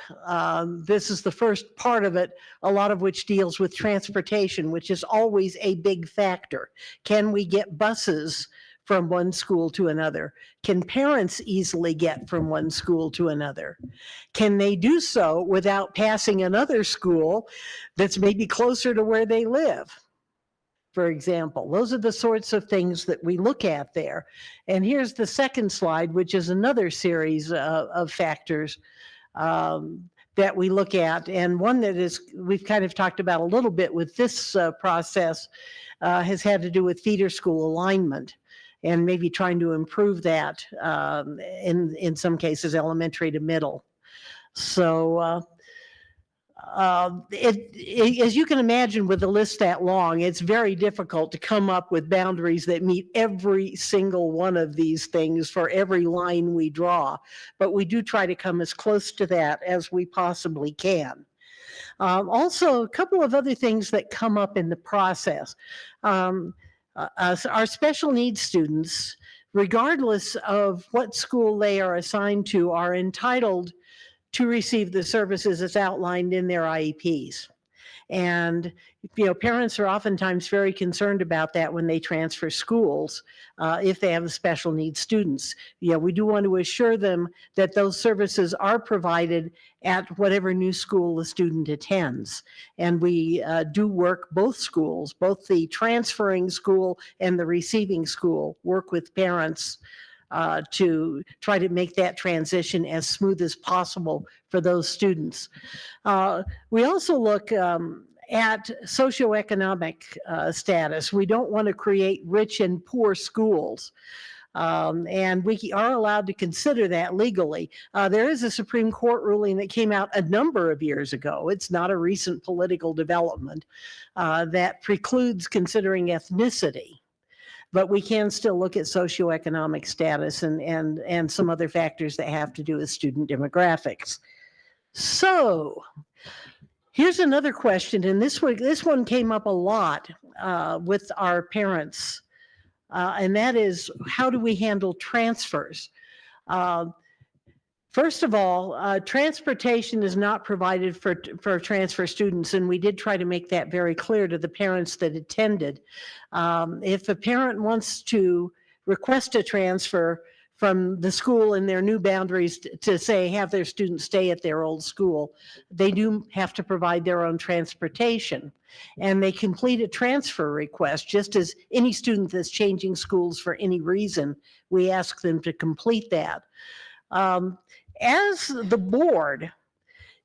This is the first part of it, a lot of which deals with transportation, which is always a big factor. Can we get buses from one school to another? Can parents easily get from one school to another? Can they do so without passing another school that's maybe closer to where they live? For example, those are the sorts of things that we look at there. And here's the second slide, which is another series of factors that we look at. And one that we've kind of talked about a little bit with this process has had to do with feeder school alignment and maybe trying to improve that in some cases, elementary to middle. So as you can imagine, with a list that long, it's very difficult to come up with boundaries that meet every single one of these things for every line we draw. But we do try to come as close to that as we possibly can. Also, a couple of other things that come up in the process. Our special needs students, regardless of what school they are assigned to, are entitled to receive the services as outlined in their IEPs. And, parents are oftentimes very concerned about that when they transfer schools, if they have special needs students. We do want to assure them that those services are provided at whatever new school the student attends. And we do work both schools, both the transferring school and the receiving school, work with parents to try to make that transition as smooth as possible for those students. We also look at socioeconomic status. We don't want to create rich and poor schools. And we are allowed to consider that legally. There is a Supreme Court ruling that came out a number of years ago. It's not a recent political development that precludes considering ethnicity. But we can still look at socioeconomic status and some other factors that have to do with student demographics. So here's another question, and this one came up a lot with our parents, and that is, how do we handle transfers? First of all, transportation is not provided for transfer students, and we did try to make that very clear to the parents that attended. If a parent wants to request a transfer from the school in their new boundaries to say have their students stay at their old school, they do have to provide their own transportation. And they complete a transfer request, just as any student that's changing schools for any reason, we ask them to complete that. As the board,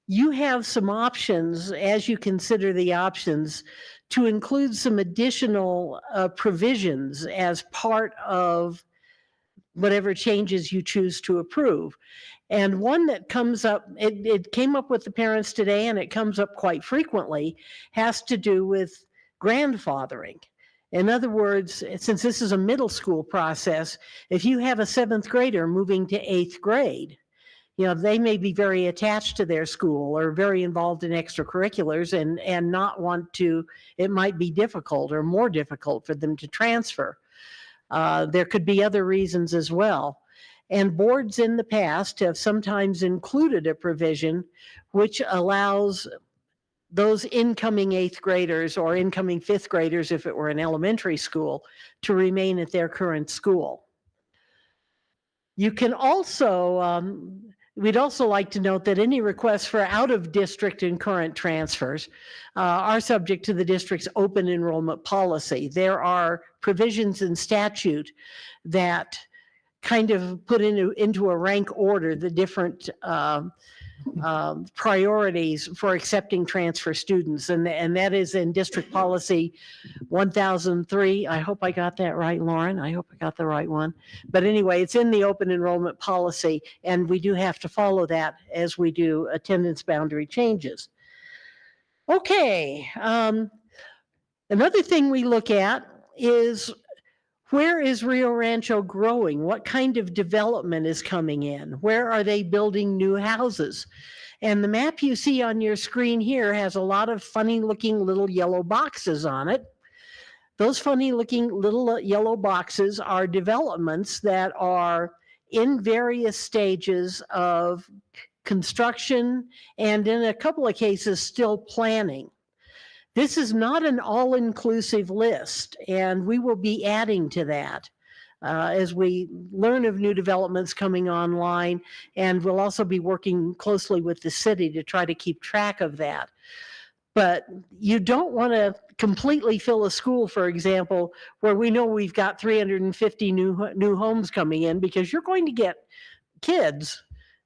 you have some options as you consider the options to include some additional provisions as part of whatever changes you choose to approve. And one that comes up, it came up with the parents today, and it comes up quite frequently, has to do with grandfathering. In other words, since this is a middle school process, if you have a 7th grader moving to 8th grade, they may be very attached to their school or very involved in extracurriculars and not want to, it might be difficult or more difficult for them to transfer. There could be other reasons as well. And boards in the past have sometimes included a provision which allows those incoming 8th graders or incoming 5th graders, if it were an elementary school, to remain at their current school. You can also, we'd also like to note that any requests for out-of-district and current transfers are subject to the district's open enrollment policy. There are provisions in statute that kind of put into a rank order the different priorities for accepting transfer students. And that is in District Policy 1003. I hope I got that right, Lauren. I hope I got the right one. But anyway, it's in the open enrollment policy, and we do have to follow that as we do attendance boundary changes. Okay. Another thing we look at is, where is Rio Rancho growing? What kind of development is coming in? Where are they building new houses? And the map you see on your screen here has a lot of funny looking little yellow boxes on it. Those funny looking little yellow boxes are developments that are in various stages of construction and in a couple of cases still planning. This is not an all-inclusive list, and we will be adding to that as we learn of new developments coming online, and we'll also be working closely with the city to try to keep track of that. But you don't want to completely fill a school, for example, where we know we've got 350 new homes coming in, because you're going to get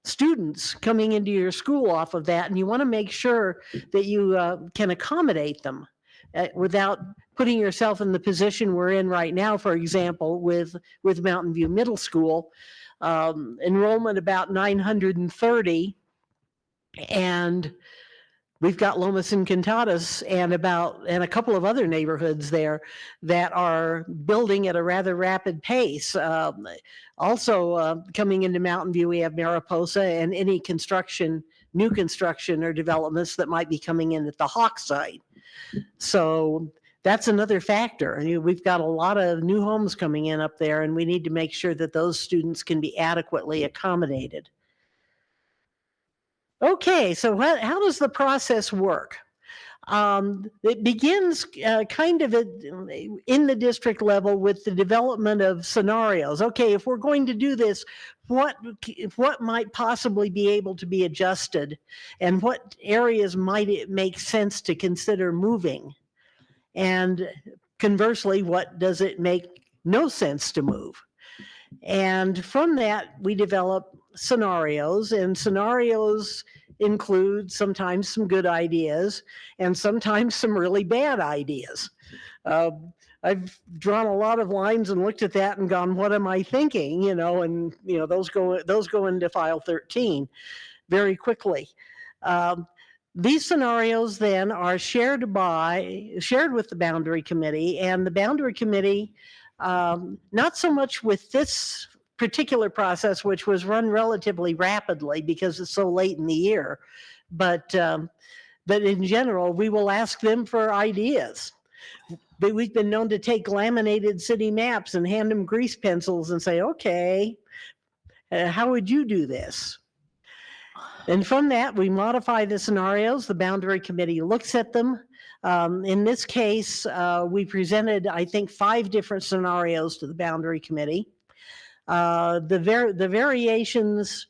students coming into your school off of that, and you want to make sure that you can accommodate them without putting yourself in the position we're in right now. For example, with Mountain View Middle School, enrollment about 930, and we've got Lomas and Cantadas and a couple of other neighborhoods there that are building at a rather rapid pace. Also coming into Mountain View, we have Mariposa and any new construction or developments that might be coming in at the Hawk site. So that's another factor. We've got a lot of new homes coming in up there, and we need to make sure that those students can be adequately accommodated. Okay, so how does the process work? It begins kind of in the district level with the development of scenarios. Okay, if we're going to do this, what might possibly be able to be adjusted, and what areas might it make sense to consider moving? And conversely, what does it make no sense to move? And from that, we develop scenarios, and scenarios include sometimes some good ideas and sometimes some really bad ideas. I've drawn a lot of lines and looked at that and gone, what am I thinking? And those go into file 13 very quickly. These scenarios then are shared with the boundary committee, and the boundary committee, not so much with this particular process, which was run relatively rapidly because it's so late in the year, but in general, we will ask them for ideas. But we've been known to take laminated city maps and hand them grease pencils and say, okay, how would you do this? And from that, we modify the scenarios. The boundary committee looks at them. In this case, we presented, I think, 5 different scenarios to the boundary committee. The variations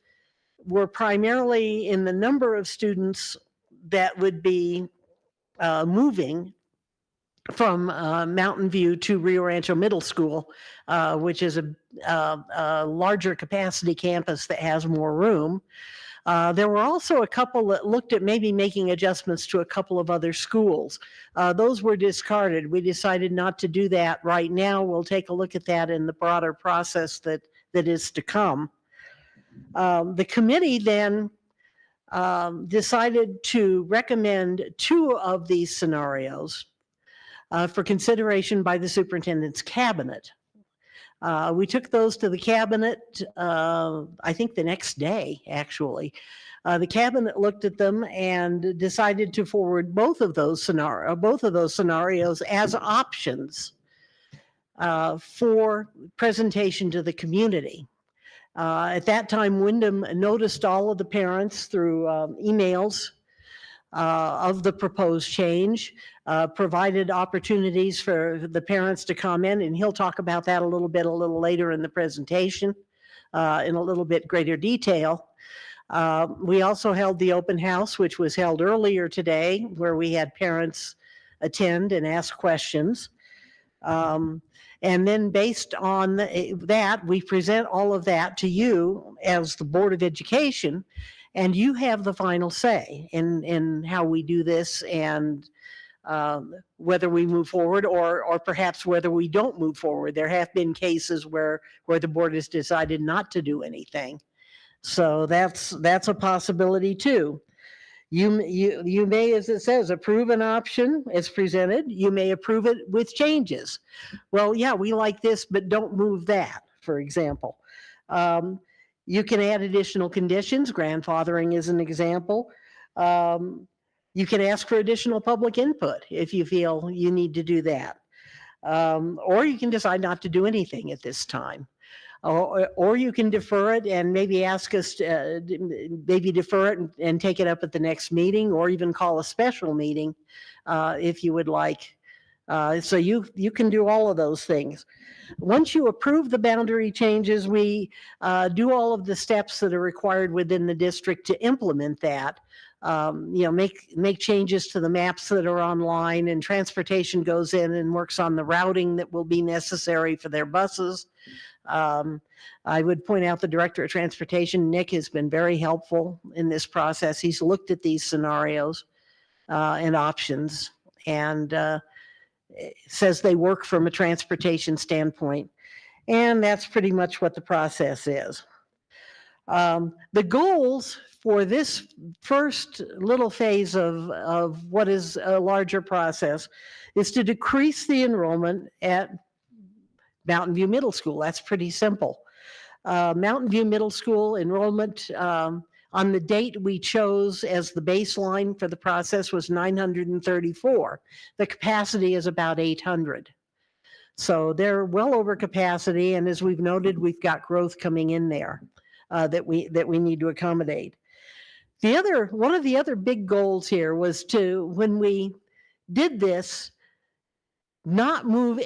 were primarily in the number of students that would be moving from Mountain View to Rio Rancho Middle School, which is a larger capacity campus that has more room. There were also a couple that looked at maybe making adjustments to a couple of other schools. Those were discarded. We decided not to do that right now. We'll take a look at that in the broader process that is to come. The committee then decided to recommend 2 of these scenarios for consideration by the superintendent's cabinet. We took those to the cabinet, I think the next day, actually. The cabinet looked at them and decided to forward both of those scenarios as options for presentation to the community. At that time, Wyndham noticed all of the parents through emails of the proposed change, provided opportunities for the parents to comment, and he'll talk about that a little later in the presentation. in a little bit greater detail. We also held the open house, which was held earlier today, where we had parents attend and ask questions. And then based on that, we present all of that to you as the Board of Education, and you have the final say in how we do this and whether we move forward or perhaps whether we don't move forward. There have been cases where the board has decided not to do anything. So that's a possibility too. You may, as it says, approve an option as presented. You may approve it with changes. Well, yeah, we like this, but don't move that, for example. You can add additional conditions. Grandfathering is an example. You can ask for additional public input if you feel you need to do that. Or you can decide not to do anything at this time. Or you can defer it and maybe ask us to maybe defer it and take it up at the next meeting, or even call a special meeting if you would like. So you can do all of those things. Once you approve the boundary changes, we do all of the steps that are required within the district to implement that. Make changes to the maps that are online, and transportation goes in and works on the routing that will be necessary for their buses. I would point out the Director of Transportation, Nick, has been very helpful in this process. He's looked at these scenarios and options and says they work from a transportation standpoint. And that's pretty much what the process is. The goals for this first little phase of what is a larger process is to decrease the enrollment at Mountain View Middle School. That's pretty simple. Mountain View Middle School enrollment on the date we chose as the baseline for the process was 934. The capacity is about 800. So they're well over capacity, and as we've noted, we've got growth coming in there that we need to accommodate. One of the other big goals here was to, when we did this, not move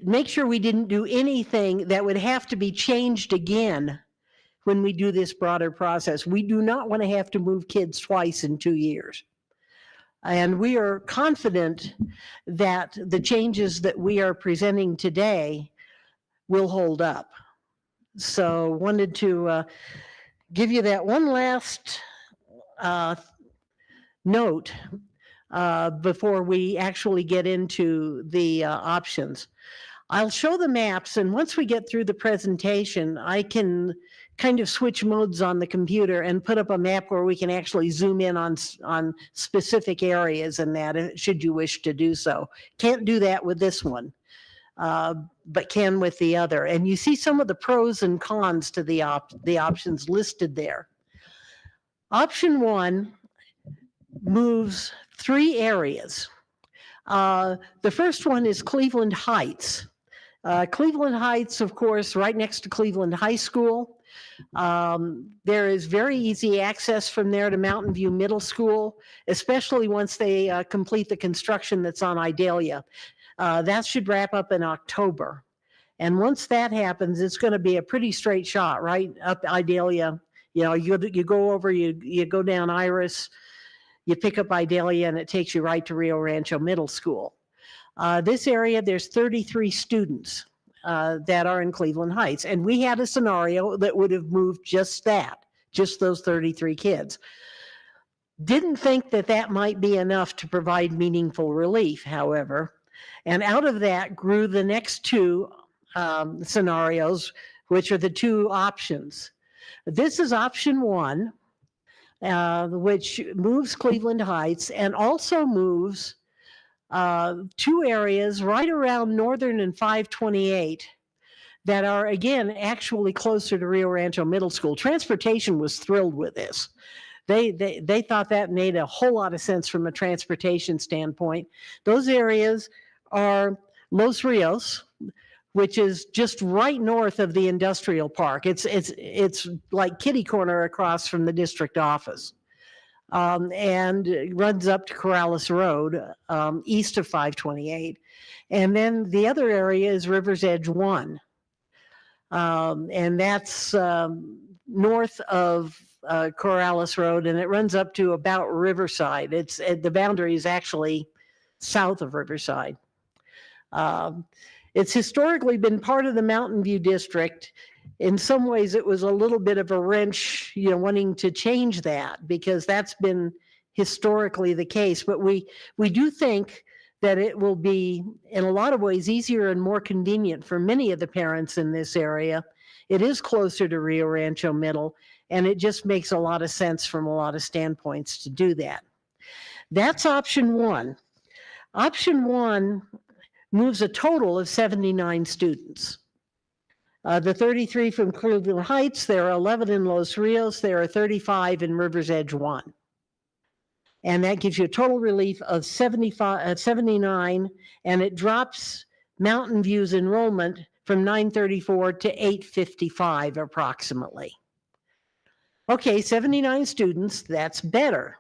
make sure we didn't do anything that would have to be changed again when we do this broader process. We do not want to have to move kids twice in 2 years. And we are confident that the changes that we are presenting today will hold up. So wanted to give you that one last note before we actually get into the options. I'll show the maps, and once we get through the presentation, I can kind of switch modes on the computer and put up a map where we can actually zoom in on specific areas and that, should you wish to do so. Can't do that with this one, but can with the other. And you see some of the pros and cons to the options listed there. Option 1 moves 3 areas. The first one is Cleveland Heights. Cleveland Heights, of course, right next to Cleveland High School. There is very easy access from there to Mountain View Middle School, especially once they complete the construction that's on Idalia. That should wrap up in October. And once that happens, it's going to be a pretty straight shot right up Idalia. You go over, you go down Iris, you pick up Idalia, and it takes you right to Rio Rancho Middle School. This area, there's 33 students that are in Cleveland Heights. And we had a scenario that would have moved just those 33 kids. Didn't think that might be enough to provide meaningful relief, however. And out of that grew the next 2 scenarios, which are the 2 options. This is option 1. Which moves Cleveland Heights and also moves 2 areas right around Northern and 528 that are, again, actually closer to Rio Rancho Middle School. Transportation was thrilled with this. They thought that made a whole lot of sense from a transportation standpoint. Those areas are Los Rios, which is just right north of the industrial park. It's like kitty corner across from the district office, and it runs up to Corrales Road, east of 528. And then the other area is River's Edge 1. And that's north of Corrales Road, and it runs up to about Riverside. The boundary is actually south of Riverside. It's historically been part of the Mountain View District. In some ways, it was a little bit of a wrench, wanting to change that, because that's been historically the case. But we do think that it will be, in a lot of ways, easier and more convenient for many of the parents in this area. It is closer to Rio Rancho Middle, and it just makes a lot of sense from a lot of standpoints to do that. That's option one. Option one moves a total of 79 students. The 33 from Cleveland Heights, there are 11 in Los Rios, there are 35 in River's Edge 1. And that gives you a total relief of 79, and it drops Mountain View's enrollment from 934 to 855 approximately. Okay, 79 students, that's better,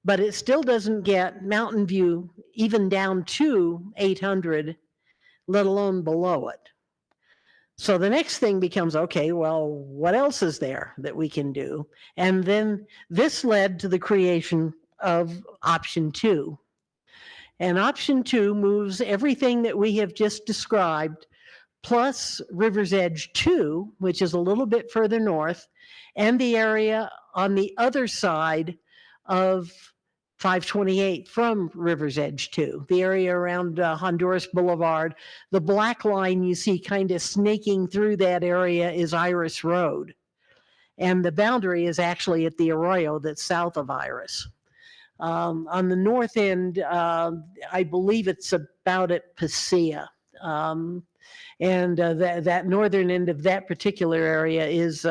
but it still doesn't get Mountain View even down to 800, let alone below it. So the next thing becomes, okay, well, what else is there that we can do? And then this led to the creation of option two. And option two moves everything that we have just described, plus River's Edge 2, which is a little bit further north, and the area on the other side of 528 from River's Edge 2, the area around Honduras Boulevard. The black line you see kind of snaking through that area is Iris Road. And the boundary is actually at the arroyo that's south of Iris. On the north end, I believe it's about at Pasea. That northern end of that particular area is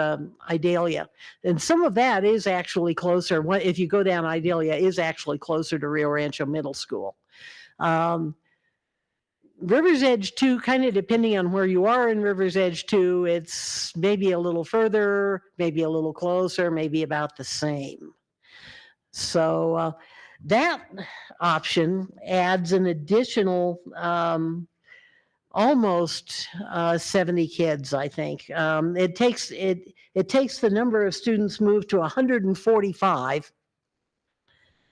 Idalia. And some of that is actually closer, if you go down Idalia, is actually closer to Rio Rancho Middle School. River's Edge 2, kind of depending on where you are in River's Edge 2, it's maybe a little further, maybe a little closer, maybe about the same. So that option adds an additional almost 70 kids, I think. It takes the number of students moved to 145.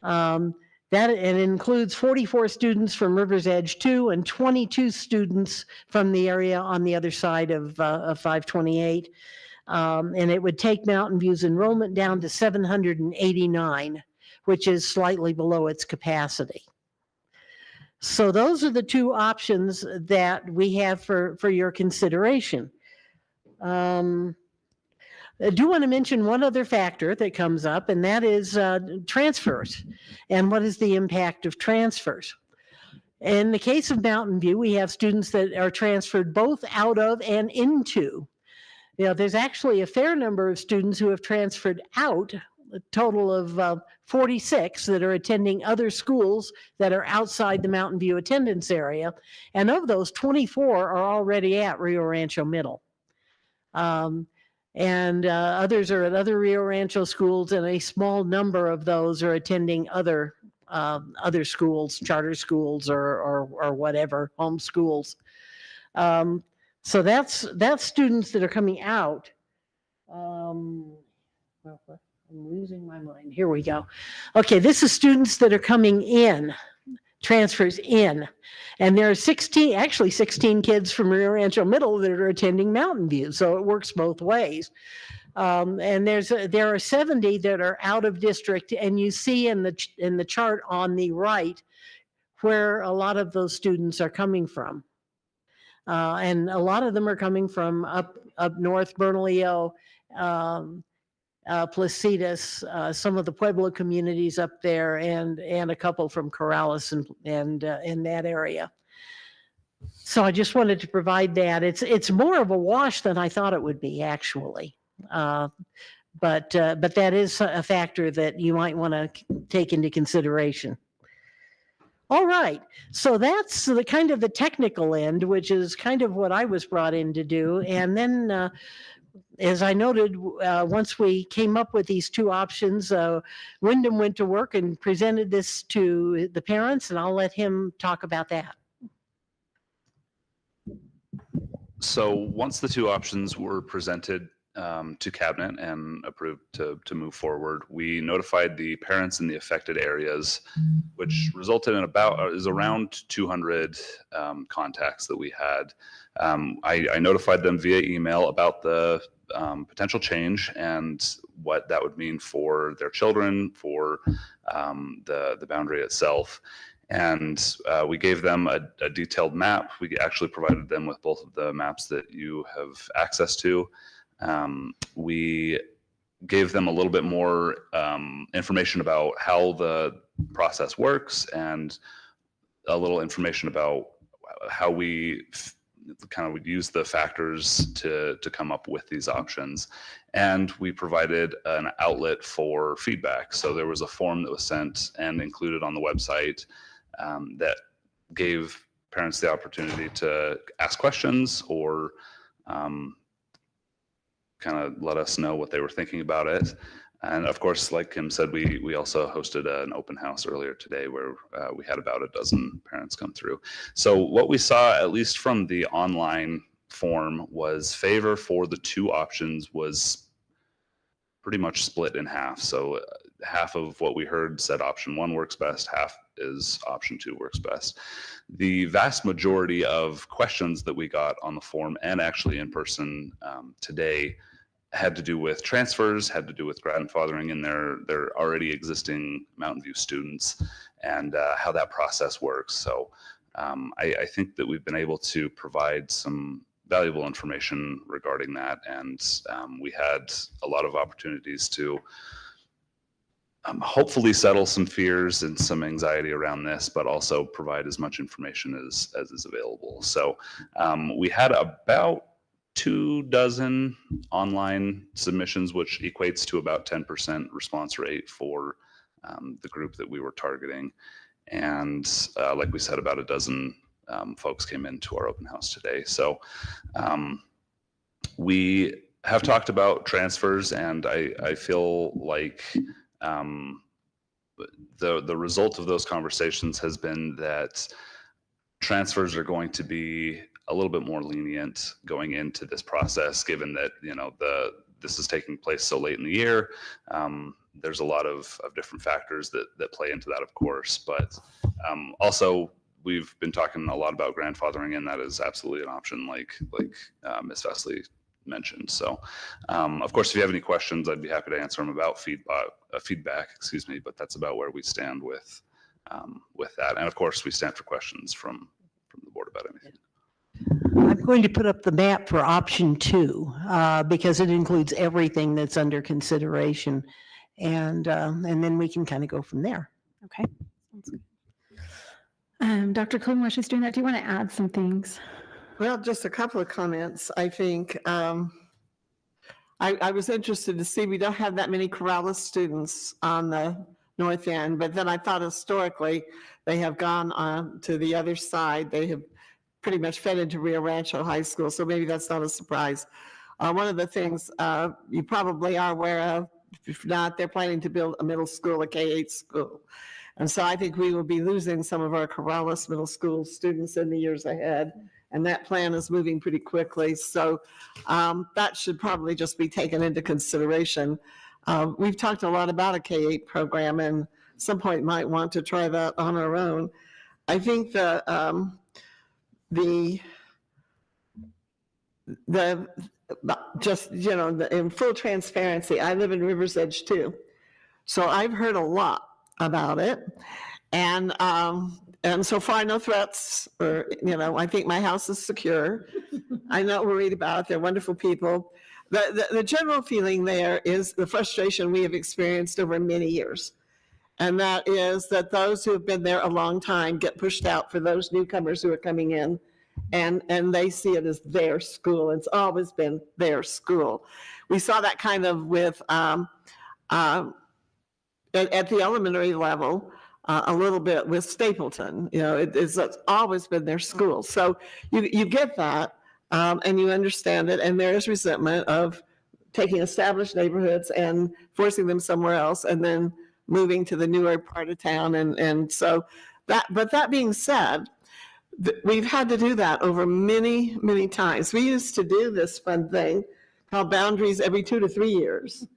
That it includes 44 students from River's Edge 2 and 22 students from the area on the other side of 528. And it would take Mountain View's enrollment down to 789, which is slightly below its capacity. So those are the two options that we have for your consideration. I do want to mention one other factor that comes up, and that is transfers. And what is the impact of transfers? In the case of Mountain View, we have students that are transferred both out of and into. There's actually a fair number of students who have transferred out, a total of 46 that are attending other schools that are outside the Mountain View attendance area. And of those, 24 are already at Rio Rancho Middle. Others are at other Rio Rancho schools, and a small number of those are attending other schools, charter schools or whatever, home schools. So that's students that are coming out. I'm losing my mind. Here we go. Okay, this is students that are coming in, transfers in. And there are 16 kids from Rio Rancho Middle that are attending Mountain View. So it works both ways. And there are 70 that are out of district, and you see in the chart on the right where a lot of those students are coming from. And a lot of them are coming from up north, Bernalillo, Placitas, some of the Pueblo communities up there, and a couple from Corrales and in that area. So I just wanted to provide that. It's more of a wash than I thought it would be, actually. But that is a factor that you might want to take into consideration. All right, so that's the kind of the technical end, which is kind of what I was brought in to do. And then, as I noted, once we came up with these two options, Wyndham went to work and presented this to the parents, and I'll let him talk about that. So once the two options were presented to cabinet and approved to move forward, we notified the parents in the affected areas, which resulted in around 200 contacts that we had. I notified them via email about the potential change and what that would mean for their children, for the boundary itself. And we gave them a detailed map. We actually provided them with both of the maps that you have access to. We gave them a little bit more information about how the process works and a little information about how we kind of would use the factors to come up with these options. And we provided an outlet for feedback. So there was a form that was sent and included on the website that gave parents the opportunity to ask questions or kind of let us know what they were thinking about it. And of course, like Kim said, we also hosted an open house earlier today where we had about a dozen parents come through. So what we saw, at least from the online form, was favor for the two options was pretty much split in half. So half of what we heard said option one works best, half is option two works best. The vast majority of questions that we got on the form and actually in person today had to do with transfers, had to do with grandfathering in their already existing Mountain View students and how that process works. So I think that we've been able to provide some valuable information regarding that. And we had a lot of opportunities to hopefully settle some fears and some anxiety around this, but also provide as much information as is available. So we had about 24 online submissions, which equates to about 10% response rate for the group that we were targeting. And like we said, about a dozen folks came into our open house today. So we have talked about transfers, and I feel like the result of those conversations has been that transfers are going to be a little bit more lenient going into this process, given that this is taking place so late in the year. There's a lot of different factors that play into that, of course, but also we've been talking a lot about grandfathering, and that is absolutely an option, like Ms. Vesley mentioned. So, of course, if you have any questions, I'd be happy to answer them about feedback, excuse me, but that's about where we stand with that. And of course, we stand for questions from the board about anything. I'm going to put up the map for option two because it includes everything that's under consideration. And then we can kind of go from there. Okay. Sounds good. Dr. Cleveland, while she's doing that, do you want to add some things? Well, just a couple of comments. I think I was interested to see we don't have that many Corrales students on the north end, but then I thought historically they have gone on to the other side. They have pretty much fed into Rio Rancho High School, so maybe that's not a surprise. One of the things you probably are aware of, if not, they're planning to build a middle school, a K-8 school. And so I think we will be losing some of our Corrales Middle School students in the years ahead. And that plan is moving pretty quickly. So that should probably just be taken into consideration. We've talked a lot about a K-8 program, and at some point might want to try that on our own. I think in full transparency, I live in River's Edge too. So I've heard a lot about it. And so far, no threats, or, I think my house is secure. I'm not worried about it. They're wonderful people. The general feeling there is the frustration we have experienced over many years. And that is that those who have been there a long time get pushed out for those newcomers who are coming in. And they see it as their school. It's always been their school. We saw that kind of with, at the elementary level, a little bit with Stapleton. It's always been their school. So you get that, and you understand it, and there is resentment of taking established neighborhoods and forcing them somewhere else, and then moving to the newer part of town. And so but that being said, we've had to do that over many, many times. We used to do this fun thing called boundaries every 2 to 3 years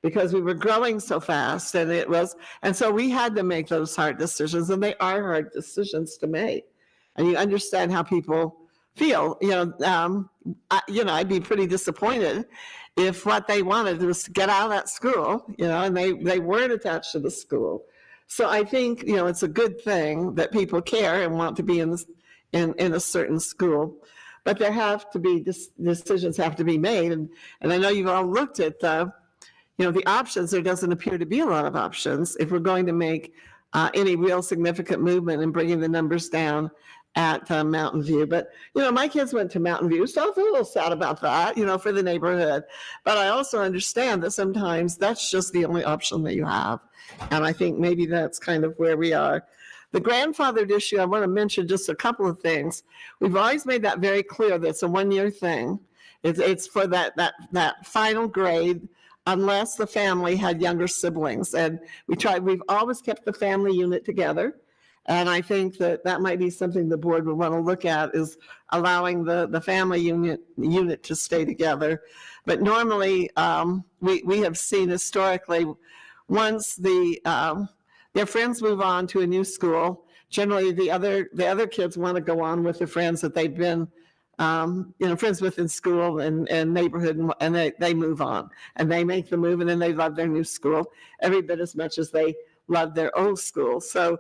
because we were growing so fast, and so we had to make those hard decisions, and they are hard decisions to make. And you understand how people feel. I'd be pretty disappointed if what they wanted was to get out of that school, and they weren't attached to the school. So I think, it's a good thing that people care and want to be in a certain school. But there have to be, decisions have to be made. And I know you've all looked at the options. There doesn't appear to be a lot of options if we're going to make any real significant movement in bringing the numbers down at Mountain View. But, my kids went to Mountain View, so I feel a little sad about that, for the neighborhood. But I also understand that sometimes that's just the only option that you have. And I think maybe that's kind of where we are. The grandfathered issue, I want to mention just a couple of things. We've always made that very clear that it's a 1-year thing. It's for that final grade, unless the family had younger siblings. And we've always kept the family unit together. And I think that might be something the board would want to look at, is allowing the family unit to stay together. But normally, we have seen historically, once their friends move on to a new school, generally the other kids want to go on with the friends that they've been friends with in school and neighborhood, and they move on, and they make the move, and then they love their new school every bit as much as they love their old school. So,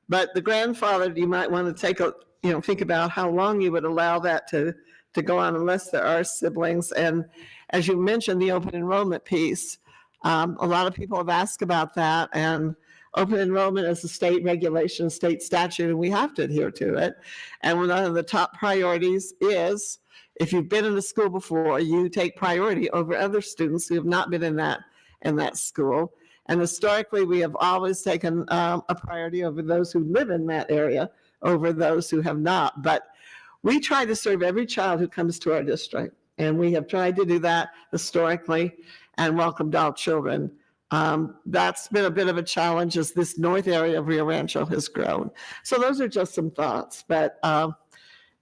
but the grandfather, you might want to think about how long you would allow that to go on, unless there are siblings. And as you mentioned, the open enrollment piece, a lot of people have asked about that, and open enrollment is a state regulation, state statute, and we have to adhere to it. And one of the top priorities is, if you've been in a school before, you take priority over other students who have not been in that school. And historically, we have always taken a priority over those who live in that area over those who have not. But we try to serve every child who comes to our district, and we have tried to do that historically and welcomed all children. That's been a bit of a challenge as this north area of Rio Rancho has grown. So those are just some thoughts. But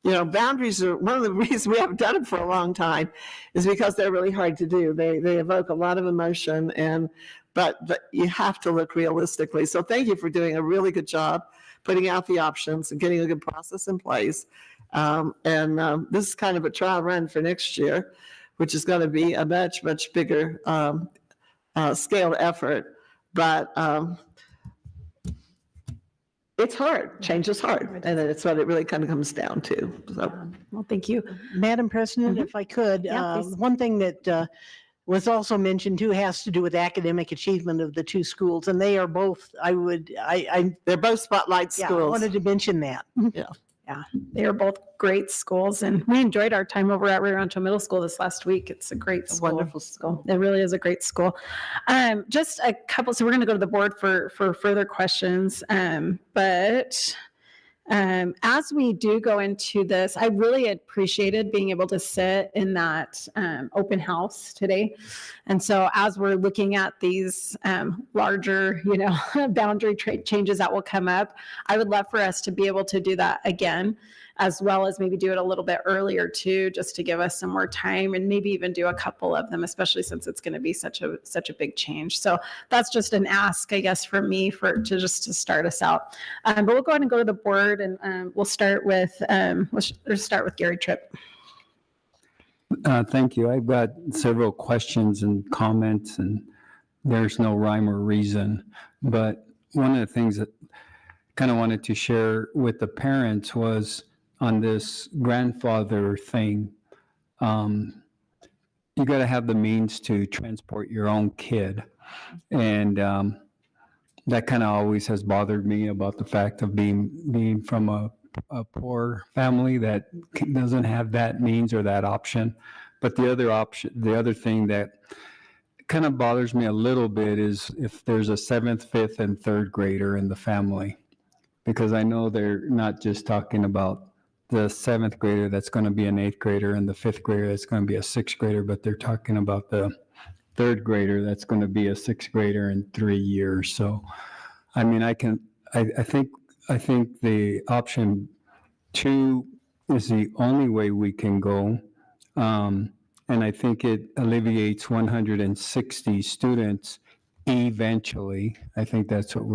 boundaries are one of the reasons we haven't done it for a long time, is because they're really hard to do. They evoke a lot of emotion, but you have to look realistically. So thank you for doing a really good job putting out the options and getting a good process in place. This is kind of a trial run for next year, which is going to be a much, much bigger scaled effort. But it's hard. Change is hard. And it's what it really kind of comes down to. So, well, thank you. Madam President, if I could, one thing that was also mentioned too has to do with academic achievement of the two schools, and they are both, they're both spotlight yeah, schools. I wanted to mention that. Yeah, they are both great schools, and we enjoyed our time over at Rio Rancho Middle School this last week. It's a great school. Wonderful school. It really is a great school. Just a couple, so we're going to go to the board for further questions. But as we do go into this, I really appreciated being able to sit in that open house today. And so as we're looking at these larger, boundary changes that will come up, I would love for us to be able to do that again, as well as maybe do it a little bit earlier too, just to give us some more time, and maybe even do a couple of them, especially since it's going to be such a big change. So that's just an ask, I guess, for me to start us out. But we'll go ahead and go to the board, and we'll start with Gary Tripp. Thank you. I've got several questions and comments, and there's no rhyme or reason. But one of the things that kind of wanted to share with the parents was on this grandfather thing. You got to have the means to transport your own kid. And that kind of always has bothered me about the fact of being from a poor family that doesn't have that means or that option. But the other thing that kind of bothers me a little bit is if there's a 7th, 5th, and 3rd grader in the family, because I know they're not just talking about the 7th grader that's going to be an 8th grader and the 5th grader that's going to be a 6th grader, but they're talking about the 3rd grader that's going to be a 6th grader in 3 years. So, I mean, I think the option Two is the only way we can go. And I think it alleviates 160 students eventually. I think that's what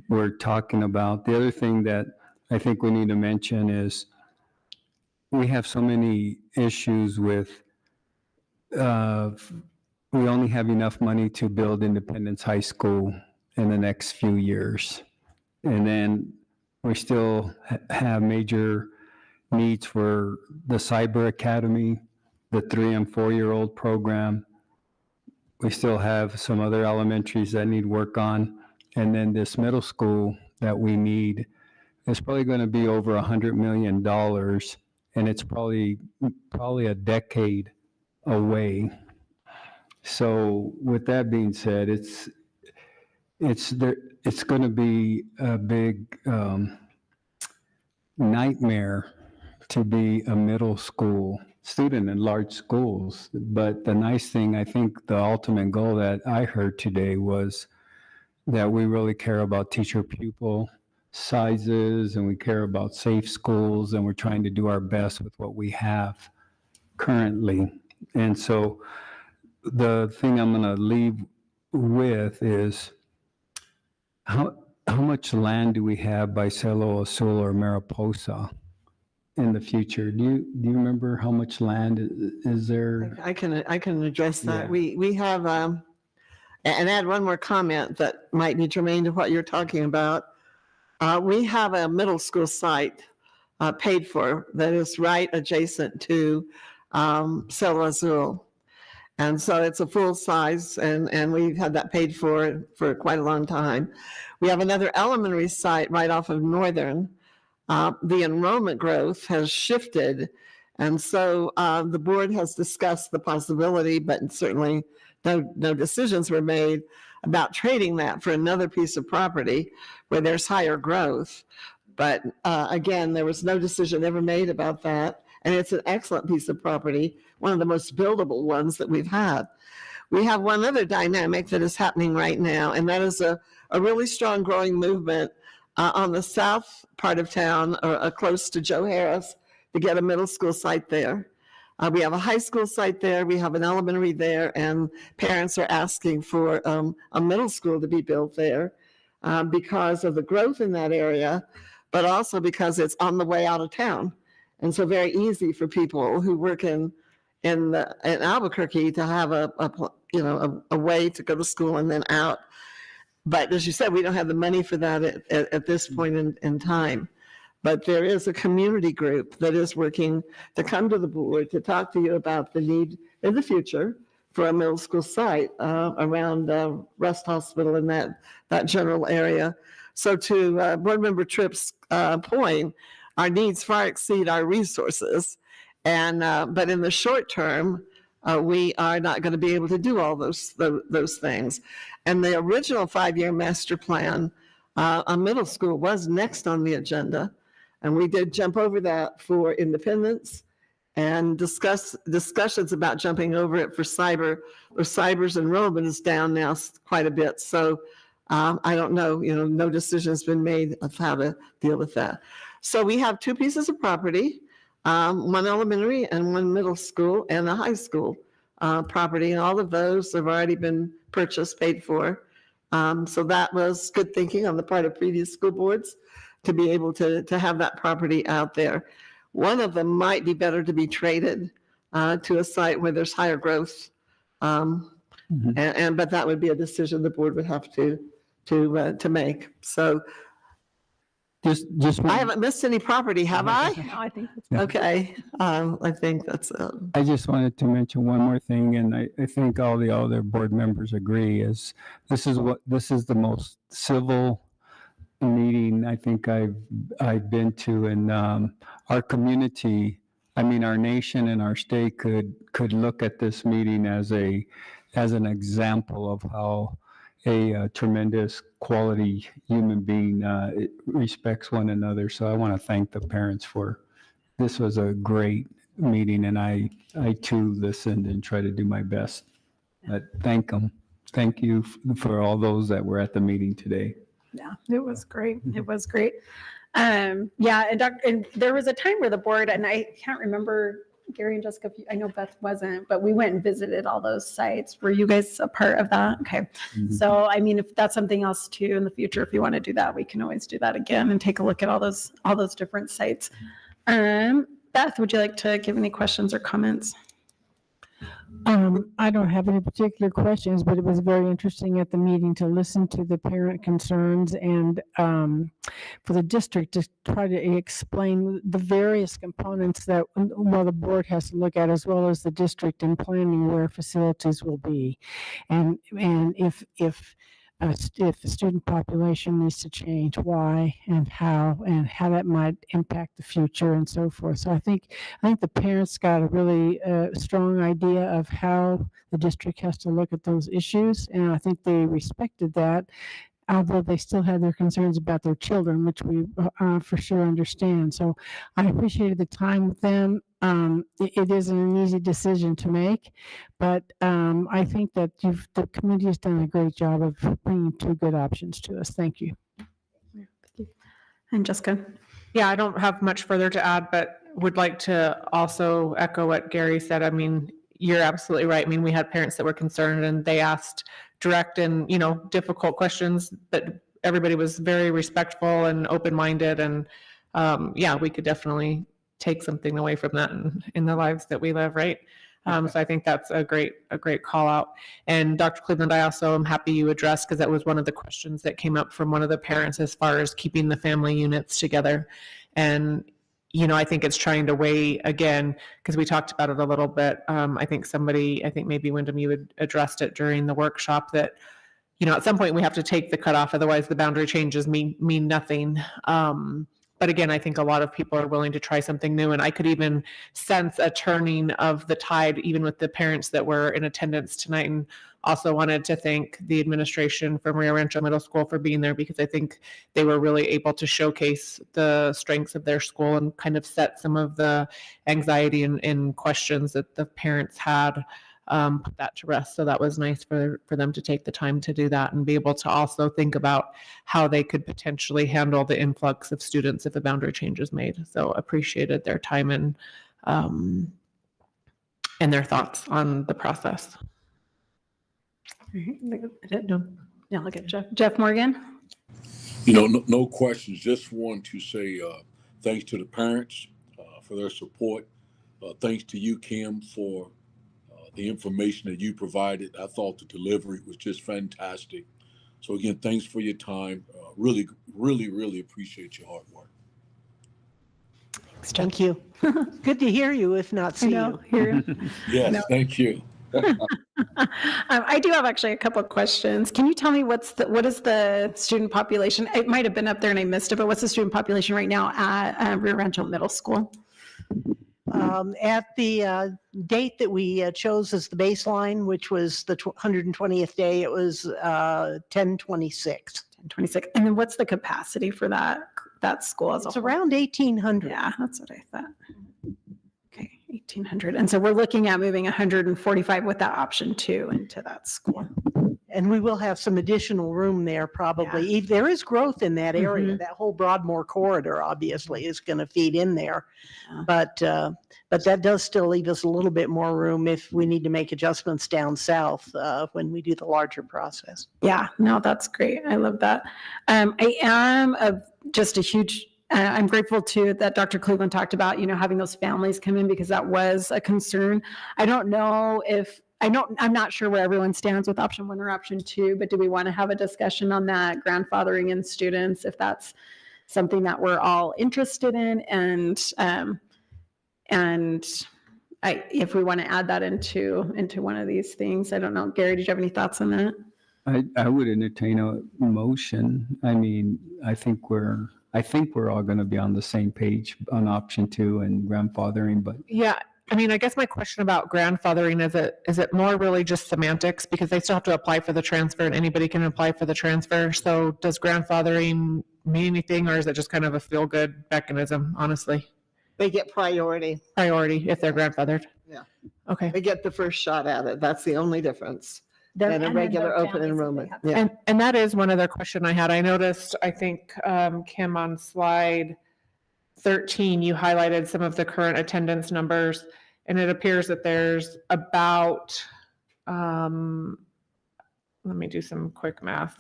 we're talking about. The other thing that I think we need to mention is we have so many issues with, we only have enough money to build Independence High School in the next few years. And then we still have major needs for the Cyber Academy, the 3 and 4-year-old program. We still have some other elementaries that need work on. And then this middle school that we need is probably going to be over $100 million. And it's probably a decade away. So with that being said, it's going to be a big nightmare to be a middle school student in large schools. But the nice thing, I think the ultimate goal that I heard today was that we really care about teacher pupil sizes and we care about safe schools and we're trying to do our best with what we have currently. And so the thing I'm going to leave with is how much land do we have by Cielo Azul or Mariposa in the future? Do you remember how much land is there? I can address that. Yeah. We have, and add one more comment that might be germane to what you're talking about. We have a middle school site paid for that is right adjacent to Cielo Azul. And so it's a full size and we've had that paid for quite a long time. We have another elementary site right off of Northern. The enrollment growth has shifted. And so the board has discussed the possibility, but certainly no decisions were made about trading that for another piece of property where there's higher growth. But again, there was no decision ever made about that. And it's an excellent piece of property, one of the most buildable ones that we've had. We have one other dynamic that is happening right now, and that is a really strong growing movement on the south part of town, close to Joe Harris, to get a middle school site there. We have a high school site there, we have an elementary there, and parents are asking for a middle school to be built there because of the growth in that area, but also because it's on the way out of town. And so very easy for people who work in Albuquerque to have a way to go to school and then out. But as you said, we don't have the money for that at this point in time. But there is a community group that is working to come to the board to talk to you about the need in the future for a middle school site around Rust Hospital in that general area. So to Board Member Tripp's point, our needs far exceed our resources. And but in the short term, we are not going to be able to do all those things. And the original 5-year master plan, a middle school was next on the agenda. And we did jump over that for Independence and discussions about jumping over it for cyber, or cyber's enrollment is down now quite a bit. So I don't know, no decision has been made of how to deal with that. So we have 2 pieces of property, one elementary and one middle school and a high school property. And all of those have already been purchased, paid for. So that was good thinking on the part of previous school boards to be able to have that property out there. One of them might be better to be traded to a site where there's higher growth. But that would be a decision the board would have to make. So just I haven't missed any property, have I? No, I think that's Okay. I think that's I just wanted to mention one more thing, and I think all the other board members agree, is this is the most civil meeting I think I've been to, and our community, I mean, our nation and our state could look at this meeting as an example of how a tremendous quality human being respects one another. So I want to thank the parents for, this was a great meeting, and I too listened and tried to do my best. But thank them. Thank you for all those that were at the meeting today. Yeah, it was great. It was great. Yeah, and there was a time where the board, and I can't remember, Gary and Jessica, I know Beth wasn't, but we went and visited all those sites. Were you guys a part of that? Okay. So, I mean, if that's something else too in the future, if you want to do that, we can always do that again and take a look at all those different sites. Beth, would you like to give any questions or comments? I don't have any particular questions, but it was very interesting at the meeting to listen to the parent concerns and for the district to try to explain the various components that the board has to look at, as well as the district in planning where facilities will be, and if the student population needs to change, why and how that might impact the future and so forth. So I think the parents got a really strong idea of how the district has to look at those issues, and I think they respected that, although they still had their concerns about their children, which we for sure understand. So I appreciated the time with them. It isn't an easy decision to make, but I think that the committee has done a great job of bringing two good options to us. Thank you. And Jessica? Yeah, I don't have much further to add, but would like to also echo what Gary said. I mean, you're absolutely right. I mean, we had parents that were concerned and they asked direct and, difficult questions, but everybody was very respectful and open-minded. And yeah, we could definitely take something away from that in the lives that we live, right? So I think that's a great call out. And Dr. Cleveland, I also am happy you addressed, because that was one of the questions that came up from one of the parents as far as keeping the family units together. And, I think it's trying to weigh again, because we talked about it a little bit. I think maybe Wyndham, you had addressed it during the workshop that, at some point we have to take the cutoff, otherwise the boundary changes mean nothing. But again, I think a lot of people are willing to try something new. And I could even sense a turning of the tide, even with the parents that were in attendance tonight. And also wanted to thank the administration from Rio Rancho Middle School for being there, because I think they were really able to showcase the strengths of their school and kind of set some of the anxiety and questions that the parents had, put that to rest. So that was nice for them to take the time to do that and be able to also think about how they could potentially handle the influx of students if a boundary change is made. So appreciated their time and their thoughts on the process. Yeah, look at Jeff Morgan. No questions. Just want to say thanks to the parents for their support. Thanks to you, Kim, for the information that you provided. I thought the delivery was just fantastic. So again, thanks for your time. Really, really, really appreciate your hard work. Thank you. Good to hear you, if not see you. Yes, thank you. I do have actually a couple of questions. Can you tell me what is the student population? It might have been up there and I missed it, but what's the student population right now at Rio Rancho Middle School? At the date that we chose as the baseline, which was the 120th day, it was 1026. 1026. And then what's the capacity for that school as a It's whole? around 1,800. Yeah, that's what I thought. Okay, 1,800. And so we're looking at moving 145 with that option 2 into that school. And we will have some additional room there probably. There is growth in that area. Mhm. That whole Broadmoor corridor obviously is going to feed in there. But that does still leave us a little bit more room if we need to make adjustments down south when we do the larger process. Yeah, no, that's great. I love that. I am just a huge, I'm grateful too that Dr. Cleveland talked about, having those families come in, because that was a concern. I don't know if, I'm not sure where everyone stands with option 1 or option 2, but do we want to have a discussion on that grandfathering in students, if that's something that we're all interested in, and if we want to add that into one of these things? I don't know. Gary, did you have any thoughts on that? I would entertain a motion. I mean, I think we're all going to be on the same page on option 2 and grandfathering, but Yeah. I mean, I guess my question about grandfathering, is it more really just semantics, because they still have to apply for the transfer and anybody can apply for the transfer? So does grandfathering mean anything, or is it just kind of a feel-good mechanism, honestly? They get priority. Priority if they're grandfathered? Yeah. Okay. They get the first shot at it. That's the only difference. Their- And a and then regular their open families, if they enrollment. have- Yeah. And that is one other question I had. I noticed, I think, Kim, on slide 13, you highlighted some of the current attendance numbers, and it appears that there's about, let me do some quick math,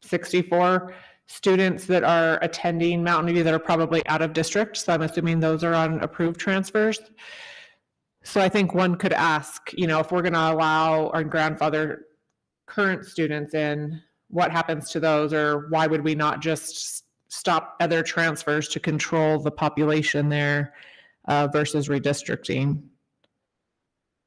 64 students that are attending Mountain View that are probably out of district. So I'm assuming those are on approved transfers. So I think one could ask, if we're going to allow our grandfather current students in, what happens to those, or why would we not just stop other transfers to control the population there versus redistricting?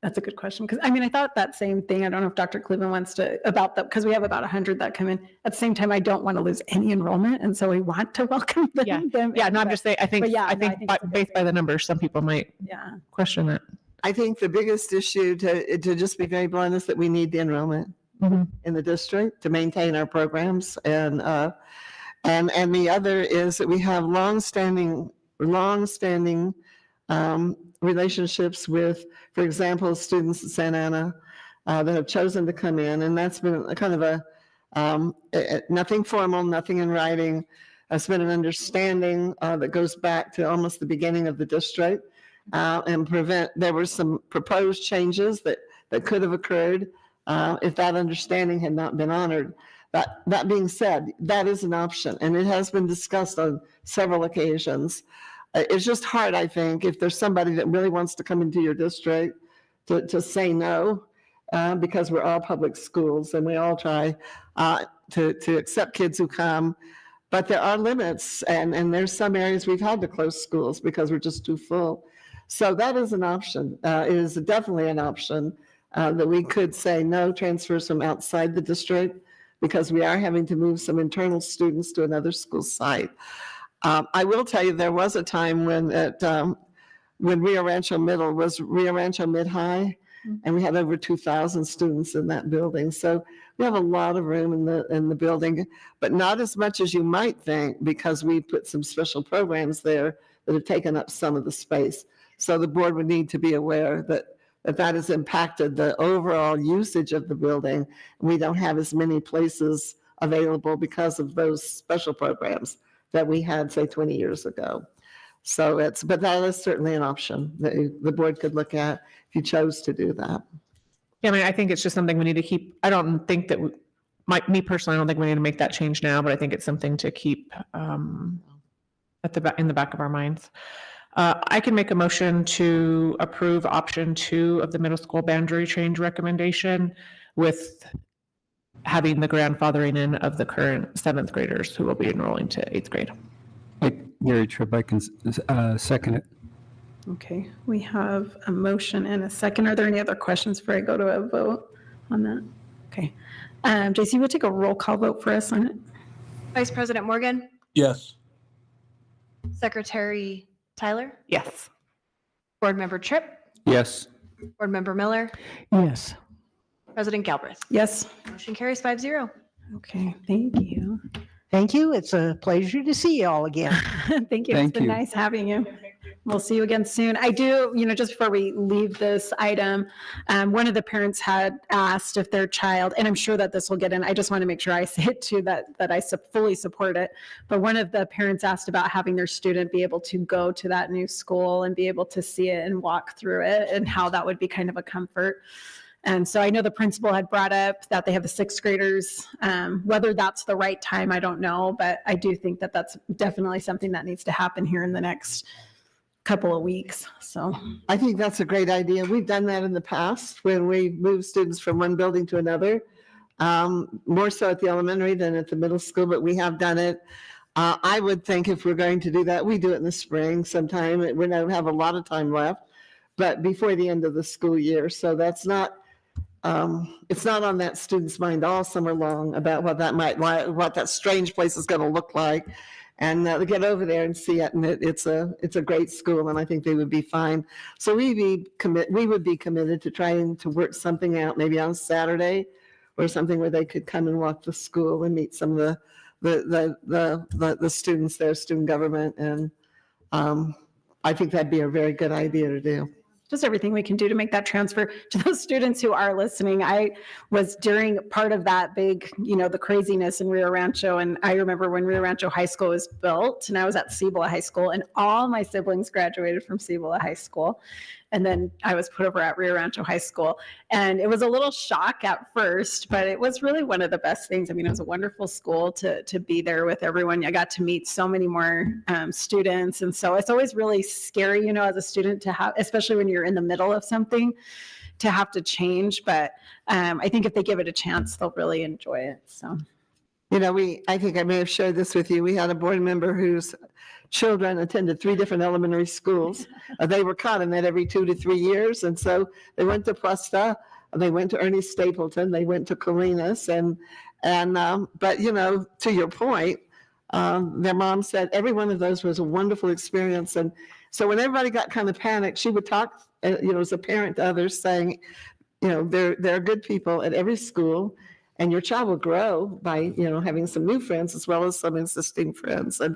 That's a good question. Because I thought that same thing. I don't know if Dr. Cleveland wants to about that, because we have about 100 that come in. At the same time, I don't want to lose any enrollment. And so we want to welcome them. Yeah. them Yeah, in, no, I'm but- just saying, I think but yeah, no, I think by, it's a good based by the numbers, some people might Yeah. question it. I think the biggest issue, to just be very blunt, is that we need the enrollment in the district to maintain our programs. And the other is that we have longstanding relationships with, for example, students at Santa Ana that have chosen to come in. And that's been a kind of nothing formal, nothing in writing. It's been an understanding that goes back to almost the beginning of the district. There were some proposed changes that could have occurred if that understanding had not been honored. That being said, that is an option, and it has been discussed on several occasions. It's just hard, I think, if there's somebody that really wants to come into your district to say no, because we're all public schools and we all try to accept kids who come. But there are limits, and there's some areas we've had to close schools because we're just too full. So that is an option. It is definitely an option that we could say no transfers from outside the district, because we are having to move some internal students to another school site. I will tell you, there was a time when Rio Rancho Middle was Rio Rancho Mid-High, and we had over 2,000 students in that building. So we have a lot of room in the building, but not as much as you might think, because we put some special programs there that have taken up some of the space. So the board would need to be aware that has impacted the overall usage of the building. We don't have as many places available because of those special programs that we had, say, 20 years ago. So but that is certainly an option that the board could look at if you chose to do that. Yeah, I think it's just something we need to keep. I don't think that me personally, I don't think we need to make that change now, but I think it's something to keep in the back of our minds. I can make a motion to approve option 2 of the middle school boundary change recommendation with having the grandfathering in of the current 7th graders who will be enrolling to 8th grade. Gary Tripp, I can second it. Okay, we have a motion and a second. Are there any other questions before I go to a vote on that? Okay. JC, we'll take a roll call vote for us on it. Vice President Morgan, Yes. Secretary Tyler, Yes. Board Member Tripp, Yes. Board Member Miller, Yes. President Galbraith. Yes. Motion carries 5-0. Okay, thank you. Thank you. It's a pleasure to see you all again. Thank you. Thank It's been you. nice having you. We'll see you again soon. I do, just before we leave this item, one of the parents had asked if their child, and I'm sure that this will get in, I just want to make sure I say it too, that I fully support it. But one of the parents asked about having their student be able to go to that new school and be able to see it and walk through it, and how that would be kind of a comfort. And so I know the principal had brought up that they have the 6th graders. Whether that's the right time, I don't know, but I do think that that's definitely something that needs to happen here in the next couple of weeks. So I think that's a great idea. We've done that in the past when we moved students from one building to another, more so at the elementary than at the middle school, but we have done it. I would think if we're going to do that, we do it in the spring sometime. We don't have a lot of time left, but before the end of the school year. So that's not, it's not on that student's mind all summer long about what that strange place is going to look like. And get over there and see it, and it's a great school, and I think they would be fine. So we would be committed to trying to work something out, maybe on Saturday, or something where they could come and walk the school and meet some of the students there, student government, and I think that'd be a very good idea to do. just everything we can do to make that transfer to those students who are listening. I was during part of that big, the craziness in Rio Rancho. And I remember when Rio Rancho High School was built and I was at Cibola High School and all my siblings graduated from Cibola High School. And then I was put over at Rio Rancho High School. And it was a little shock at first, but it was really one of the best things. I mean, it was a wonderful school to be there with everyone. I got to meet so many more students. And so it's always really scary, as a student to have, especially when you're in the middle of something, to have to change. But I think if they give it a chance, they'll really enjoy it. So. I think I may have shared this with you. We had a board member whose children attended 3 different elementary schools. They were kind of met every 2 to 3 years. And so they went to Presta, they went to Ernie Stapleton, they went to Colinas. But to your point, their mom said every one of those was a wonderful experience. And so when everybody got kind of panicked, she would talk, as a parent to others saying, there are good people at every school. And your child will grow by, having some new friends as well as some existing friends and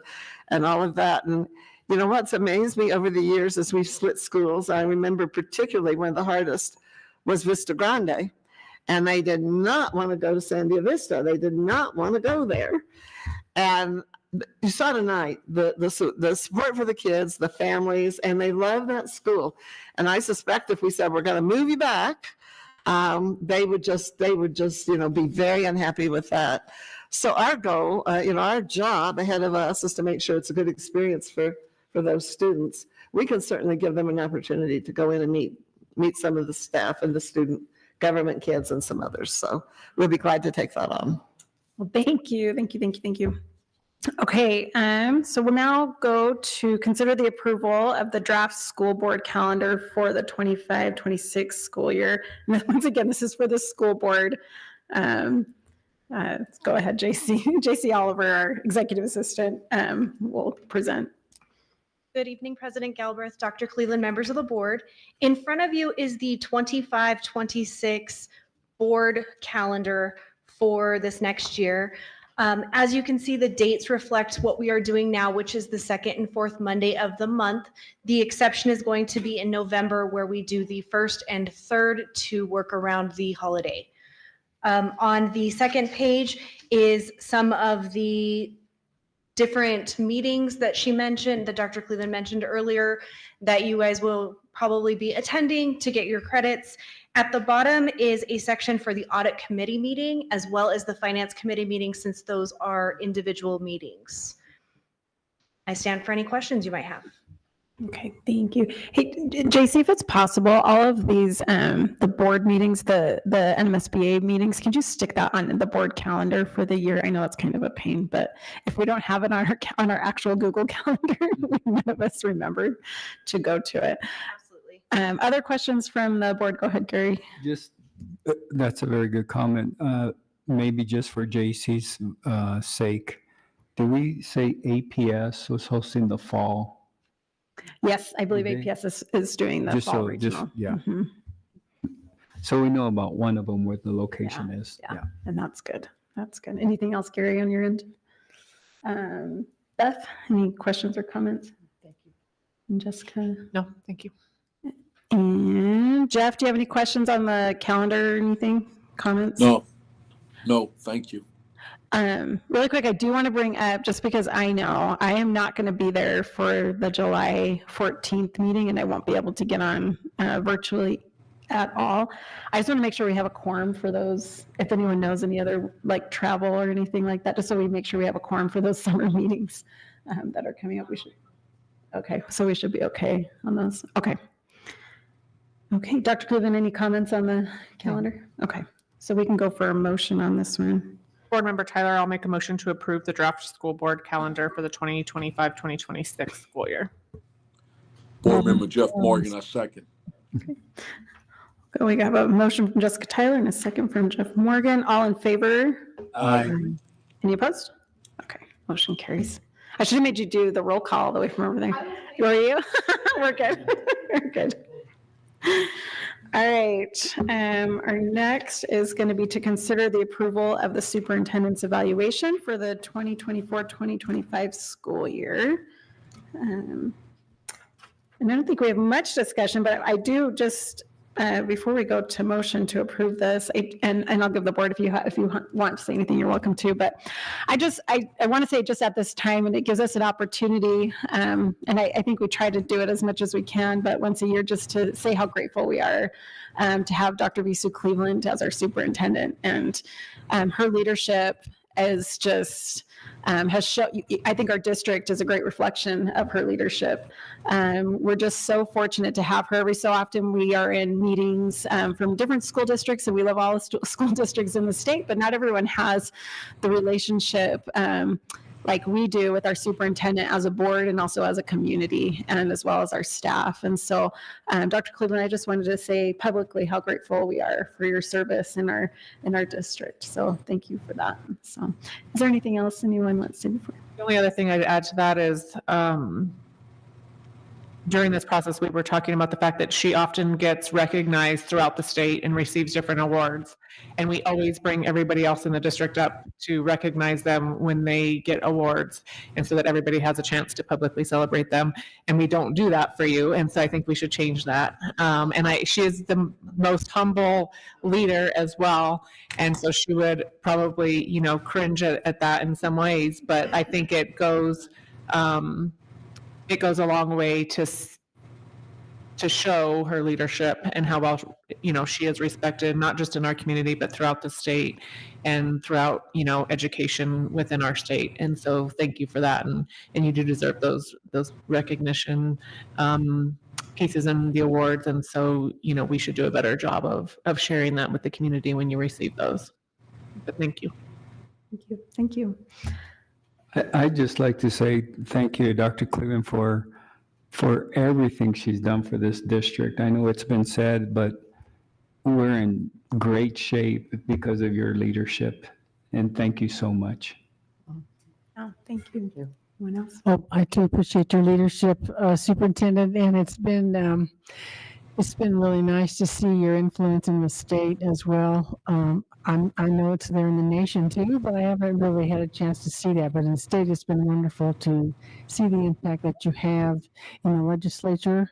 all of that. And, what's amazed me over the years as we've split schools, I remember particularly one of the hardest was Vista Grande. And they did not want to go to Sandia Vista. They did not want to go there. And you saw tonight the support for the kids, the families, and they love that school. And I suspect if we said, we're going to move you back, they would just, be very unhappy with that. So our goal, our job ahead of us is to make sure it's a good experience for those students. We can certainly give them an opportunity to go in and meet some of the staff and the student government kids and some others. So we'll be glad to take that on. Well, thank you. Okay, so we'll now go to consider the approval of the draft school board calendar for the 25-26 school year. And once again, this is for the school board. Go ahead, JC. JC Oliver, our executive assistant, will present. Good evening, President Galbraith, Dr. Cleveland, members of the board. In front of you is the 25-26 board calendar for this next year. As you can see, the dates reflect what we are doing now, which is the 2nd and 4th Monday of the month. The exception is going to be in November, where we do the 1st and 3rd to work around the holiday. On the second page is some of the different meetings that she mentioned, that Dr. Cleveland mentioned earlier, that you guys will probably be attending to get your credits. At the bottom is a section for the audit committee meeting, as well as the finance committee meeting, since those are individual meetings. I stand for any questions you might have. Okay, thank you. Hey, JC, if it's possible, all of these, the board meetings, the NMSBA meetings, can you stick that on the board calendar for the year? I know it's kind of a pain, but if we don't have it on our actual Google calendar, none of us remember to go to it. Absolutely. Other questions from the board? Go ahead, Gary. That's a very good comment. Maybe just for JC's sake, did we say APS was hosting the fall? Yes, I believe Okay. APS is doing the fall regional. Yeah. Mhm. So we know about one of them where the location is. Yeah, and that's good. That's good. Anything else, Gary, on your end? Beth, any questions or comments? Thank you. And Jessica? No, thank you. And Jeff, do you have any questions on the calendar or anything? Comments? No, thank you. Really quick, I do want to bring up, just because I know I am not going to be there for the July 14th meeting, and I won't be able to get on virtually at all. I just want to make sure we have a quorum for those, if anyone knows any other travel or anything like that, just so we make sure we have a quorum for those summer meetings that are coming up. Okay, so we should be okay on those. Okay, Dr. Cleveland, any comments on the calendar? Okay, so we can go for a motion on this one. Board Member Tyler, I'll make a motion to approve the draft school board calendar for the 2025-2026 school year. Board Member Jeff Morgan, I second. So we have a motion from Jessica Tyler and a second from Jeff Morgan. All in favor? Aye. Any opposed? Okay, motion carries. I should have made you do the roll call all the way from over there. Were you? We're good. We're good. All right. Our next is going to be to consider the approval of the superintendent's evaluation for the 2024-2025 school year. And I don't think we have much discussion, but I do just, before we go to motion to approve this, and I'll give the board, if you want to say anything, you're welcome to, but I want to say just at this time, and it gives us an opportunity, and I think we try to do it as much as we can, but once a year, just to say how grateful we are to have Dr. Visu Cleveland as our superintendent, and her leadership is just, has shown, I think our district is a great reflection of her leadership. We're just so fortunate to have her. Every so often we are in meetings from different school districts, and we love all the school districts in the state, but not everyone has the relationship like we do with our superintendent as a board and also as a community, and as well as our staff. And so, Dr. Cleveland, I just wanted to say publicly how grateful we are for your service in our district. So thank you for that. So is there anything else anyone wants to say before? The only other thing I'd add to that is during this process, we were talking about the fact that she often gets recognized throughout the state and receives different awards. And we always bring everybody else in the district up to recognize them when they get awards, and so that everybody has a chance to publicly celebrate them. And we don't do that for you. And so I think we should change that. She is the most humble leader as well. And so she would probably, cringe at that in some ways, but I think it goes a long way to show her leadership and how well, she is respected, not just in our community, but throughout the state and throughout, education within our state. And so thank you for that. And you do deserve those recognition pieces and the awards. And so, we should do a better job of sharing that with the community when you receive those. But thank you. Thank you. Thank you. I'd just like to say thank you to Dr. Cleveland for everything she's done for this district. I know it's been said, but we're in great shape because of your leadership. And thank you so much. Oh, thank you. Anyone else? Oh, I too appreciate your leadership, Superintendent, and it's been really nice to see your influence in the state as well. I know it's there in the nation too, but I haven't really had a chance to see that. But in the state, it's been wonderful to see the impact that you have in the legislature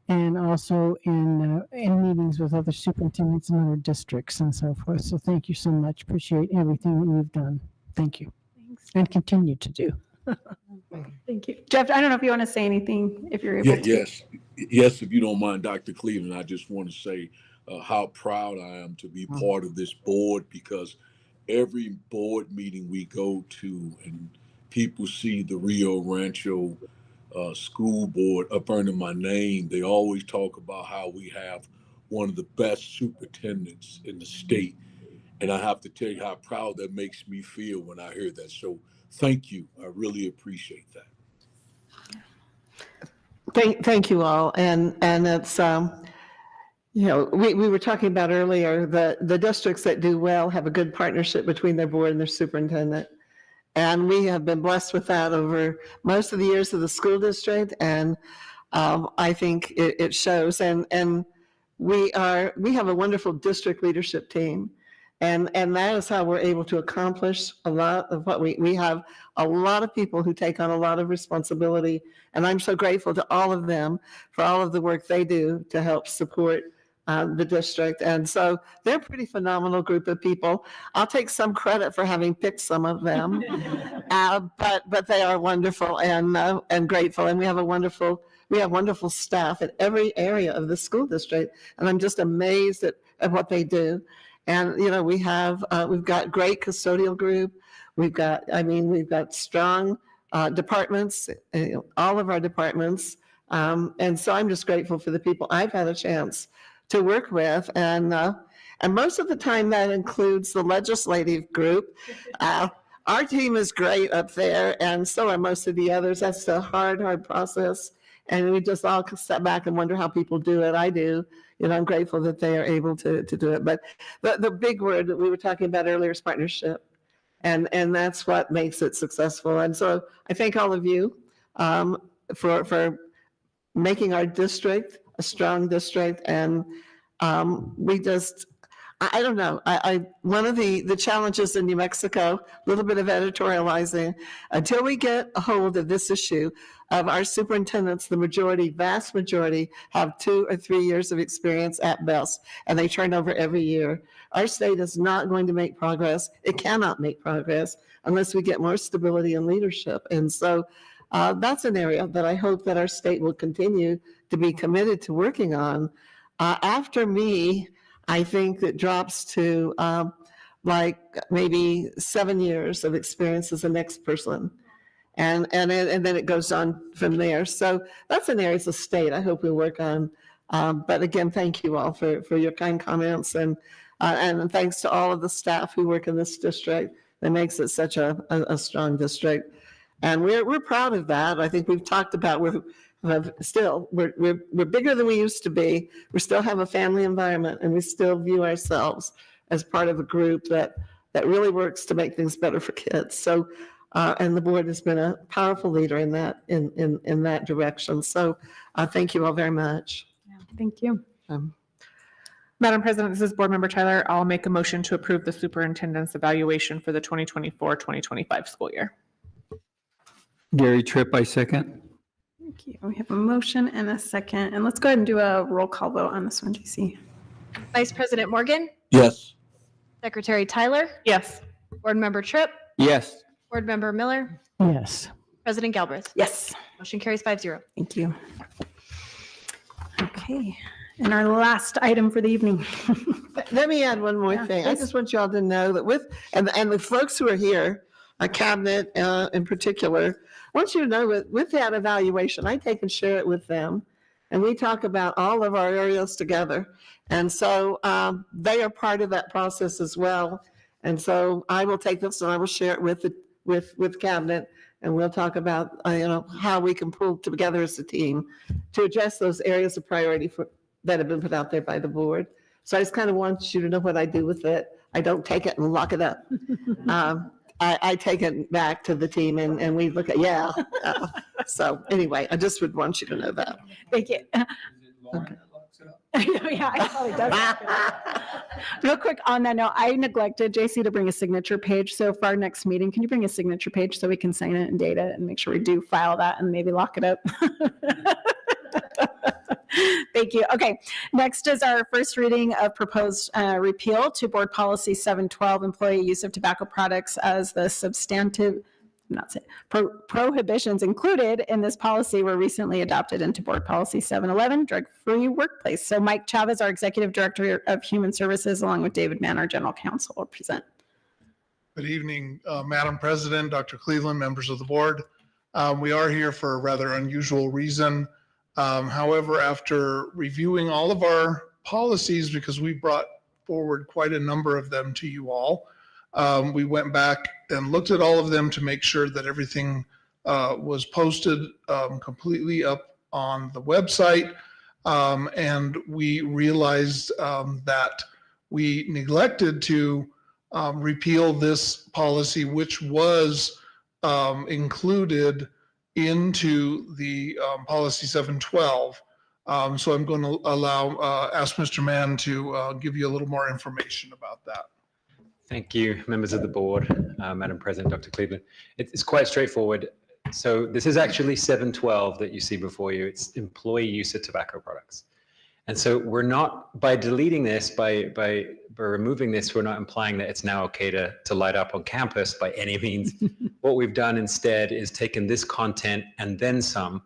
and also in meetings with other superintendents in other districts and so forth. So thank you so much. Appreciate everything that you've done. Thank you. Thanks. And continue to do. Thank you. Jeff, I don't know if you want to say anything, if you're able to. Yes, if you don't mind, Dr. Cleveland, I just want to say how proud I am to be part of this board, because every board meeting we go to and people see the Rio Rancho school board up under my name, they always talk about how we have one of the best superintendents in the state. And I have to tell you how proud that makes me feel when I hear that. So thank you. I really appreciate that. Thank you all. And it's, we were talking about earlier, the districts that do well have a good partnership between their board and their superintendent. And we have been blessed with that over most of the years of the school district. And I think it shows. And we have a wonderful district leadership team. And that is how we're able to accomplish a lot of what we have a lot of people who take on a lot of responsibility. And I'm so grateful to all of them for all of the work they do to help support the district. And so they're a pretty phenomenal group of people. I'll take some credit for having picked some of them, but they are wonderful and grateful. And we have wonderful staff at every area of the school district. And I'm just amazed at what they do. And, we've got great custodial group. We've got strong departments, all of our departments. And so I'm just grateful for the people I've had a chance to work with. And most of the time that includes the legislative group. Our team is great up there, and so are most of the others. That's a hard process. And we just all step back and wonder how people do it. I do. I'm grateful that they are able to do it. But the big word that we were talking about earlier is partnership. And that's what makes it successful. And so I thank all of you for making our district a strong district. And I I don't know. One of the challenges in New Mexico, a little bit of editorializing, until we get a hold of this issue of our superintendents, the majority, vast majority, have 2 or 3 years of experience at best, and they turn over every year. Our state is not going to make progress. It cannot make progress unless we get more stability and leadership. And so that's an area that I hope that our state will continue to be committed to working on. After me, I think it drops to like maybe 7 years of experience as the next person. And then it goes on from there. So that's an area as a state I hope we work on. But again, thank you all for your kind comments, and thanks to all of the staff who work in this district that makes it such a strong district. And we're proud of that. I think we've talked about we're bigger than we used to be. We still have a family environment, and we still view ourselves as part of a group that really works to make things better for kids. So, and the board has been a powerful leader in that direction. So, thank you all very much. Thank you. Madam President, this is Board Member Tyler. I'll make a motion to approve the superintendent's evaluation for the 2024-2025 school year. Gary Tripp, I second. Thank you. We have a motion and a second, and let's go ahead and do a roll call vote on this one, JC. Vice President Morgan, Yes. Secretary Tyler, Yes. Board Member Tripp, Yes. Board Member Miller, Yes. President Galbraith. Yes. Motion carries 5-0. Thank you. Okay, and our last item for the evening. Let me add one more thing. I just want you all to know that and the folks who are here, cabinet in particular, I want you to know with that evaluation, I take and share it with them. And we talk about all of our areas together. And so they are part of that process as well. And so I will take this and I will share it with cabinet, and we'll talk about how we can pull together as a team to address those areas of priority that have been put out there by the board. So I just kind of want you to know what I do with it. I don't take it and lock it up. I take it back to the team and we look at, so anyway, I just would want you to know that. Thank you. Okay. Yeah, it probably does. Real quick on that note, I neglected JC to bring a signature page. So for our next meeting, can you bring a signature page so we can sign it and date it and make sure we do file that and maybe lock it up? Thank you. Okay, next is our first reading of proposed repeal to Board Policy 712, employee use of tobacco products, as the substantive prohibitions included in this policy were recently adopted into Board Policy 711, drug-free workplace. So Mike Chavez, our Executive Director of Human Services, along with David Mann, our General Counsel, will present. Good evening, Madam President, Dr. Cleveland, members of the board. We are here for a rather unusual reason. However, after reviewing all of our policies, because we brought forward quite a number of them to you all, we went back and looked at all of them to make sure that everything was posted completely up on the website. And we realized that we neglected to repeal this policy, which was included into the policy 712. So I'm going to ask Mr. Mann to give you a little more information about that. Thank you, members of the board, Madam President, Dr. Cleveland. It's quite straightforward. So this is actually 712 that you see before you. It's employee use of tobacco products. And so we're not, by deleting this, by removing this, we're not implying that it's now okay to light up on campus by any means. What we've done instead is taken this content and then some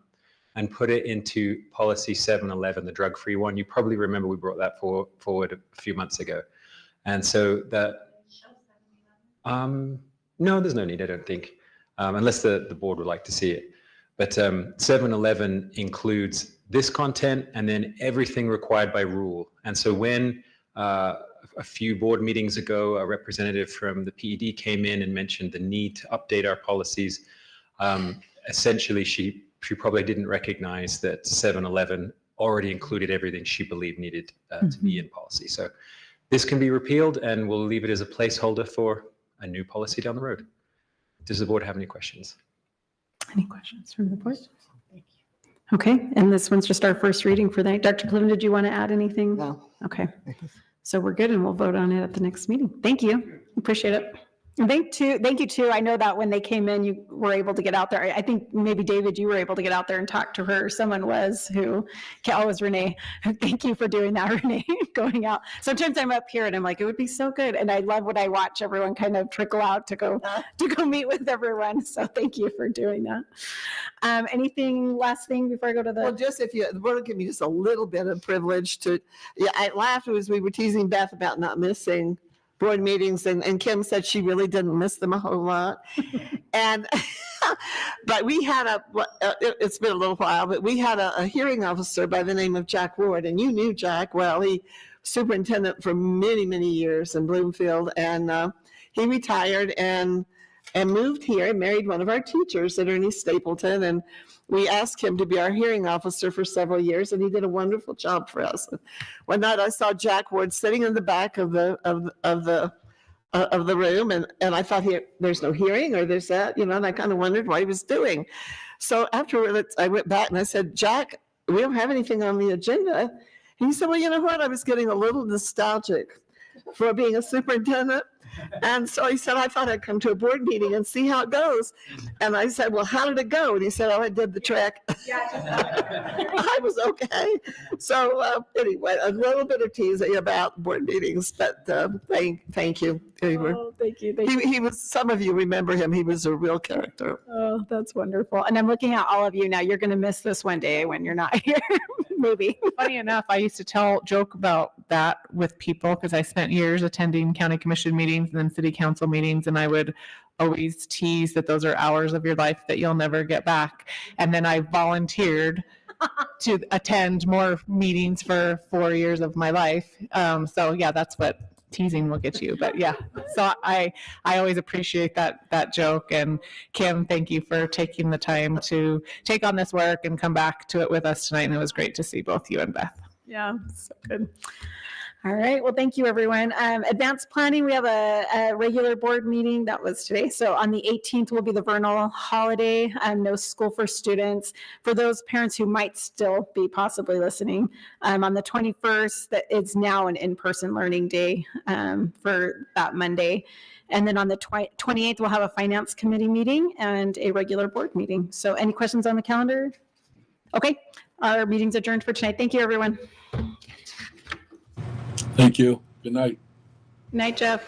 and put it into policy 711, the drug-free one. You probably remember we brought that forward a few months ago. And so that, no, there's no need, I don't think, unless the board would like to see it. But 711 includes this content and then everything required by rule. And so when a few board meetings ago, a representative from the PED came in and mentioned the need to update our policies, essentially she probably didn't recognize that 711 already included everything she believed needed to be in policy. So this can be repealed and we'll leave it as a placeholder for a new policy down the road. Does the board have any questions? Any questions from the board? Okay, and this one's just our first reading for the night. Dr. Cleveland, did you want to add anything? No. Okay. So we're good and we'll vote on it at the next meeting. Thank you. Appreciate it. And thank you too. I know that when they came in, you were able to get out there. I think maybe David, you were able to get out there and talk to her. Someone was who, oh, it was Renee. Thank you for doing that, Renee, going out. Sometimes I'm up here and I'm like, it would be so good. And I love when I watch everyone kind of trickle out to go meet with everyone. So thank you for doing that. Last thing before I go to the. Well, just if the board will give me just a little bit of privilege to, I laughed as we were teasing Beth about not missing board meetings, and Kim said she really didn't miss them a whole lot. And, but we had it's been a little while, but we had a hearing officer by the name of Jack Ward, and you knew Jack well. He superintendent for many, many years in Bloomfield, and he retired and moved here and married one of our teachers at Ernie Stapleton. And we asked him to be our hearing officer for several years, and he did a wonderful job for us. One night I saw Jack Ward sitting in the back of the room, and I thought, there's no hearing, or there's that, and I kind of wondered what he was doing. So afterwards, I went back and I said, Jack, we don't have anything on the agenda. And he said, well, you know what? I was getting a little nostalgic for being a superintendent. And so he said, I thought I'd come to a board meeting and see how it goes. And I said, well, how did it go? And he said, oh, I did the trick. I was okay. So anyway, a little bit of teasing about board meetings, but thank you. Oh, thank you. He was, some of you remember him. He was a real character. Oh, that's wonderful. And I'm looking at all of you now. You're going to miss this one day when you're not here, maybe. Funny enough, I used to joke about that with people because I spent years attending county commission meetings and then city council meetings, and I would always tease that those are hours of your life that you'll never get back. And then I volunteered to attend more meetings for 4 years of my life. So yeah, that's what teasing will get you. But yeah, so I always appreciate that joke. And Kim, thank you for taking the time to take on this work and come back to it with us tonight. And it was great to see both you and Beth. Yeah, so good. All right. Well, thank you, everyone. Advanced planning, we have a regular board meeting. That was today. So on the 18th will be the vernal holiday. No school for students. For those parents who might still be possibly listening, on the 21st, that it's now an in-person learning day for that Monday. And then on the 28th, we'll have a finance committee meeting and a regular board meeting. So any questions on the calendar? Okay. Our meeting's adjourned for tonight. Thank you, everyone. Thank you. Good night. Night, Jeff.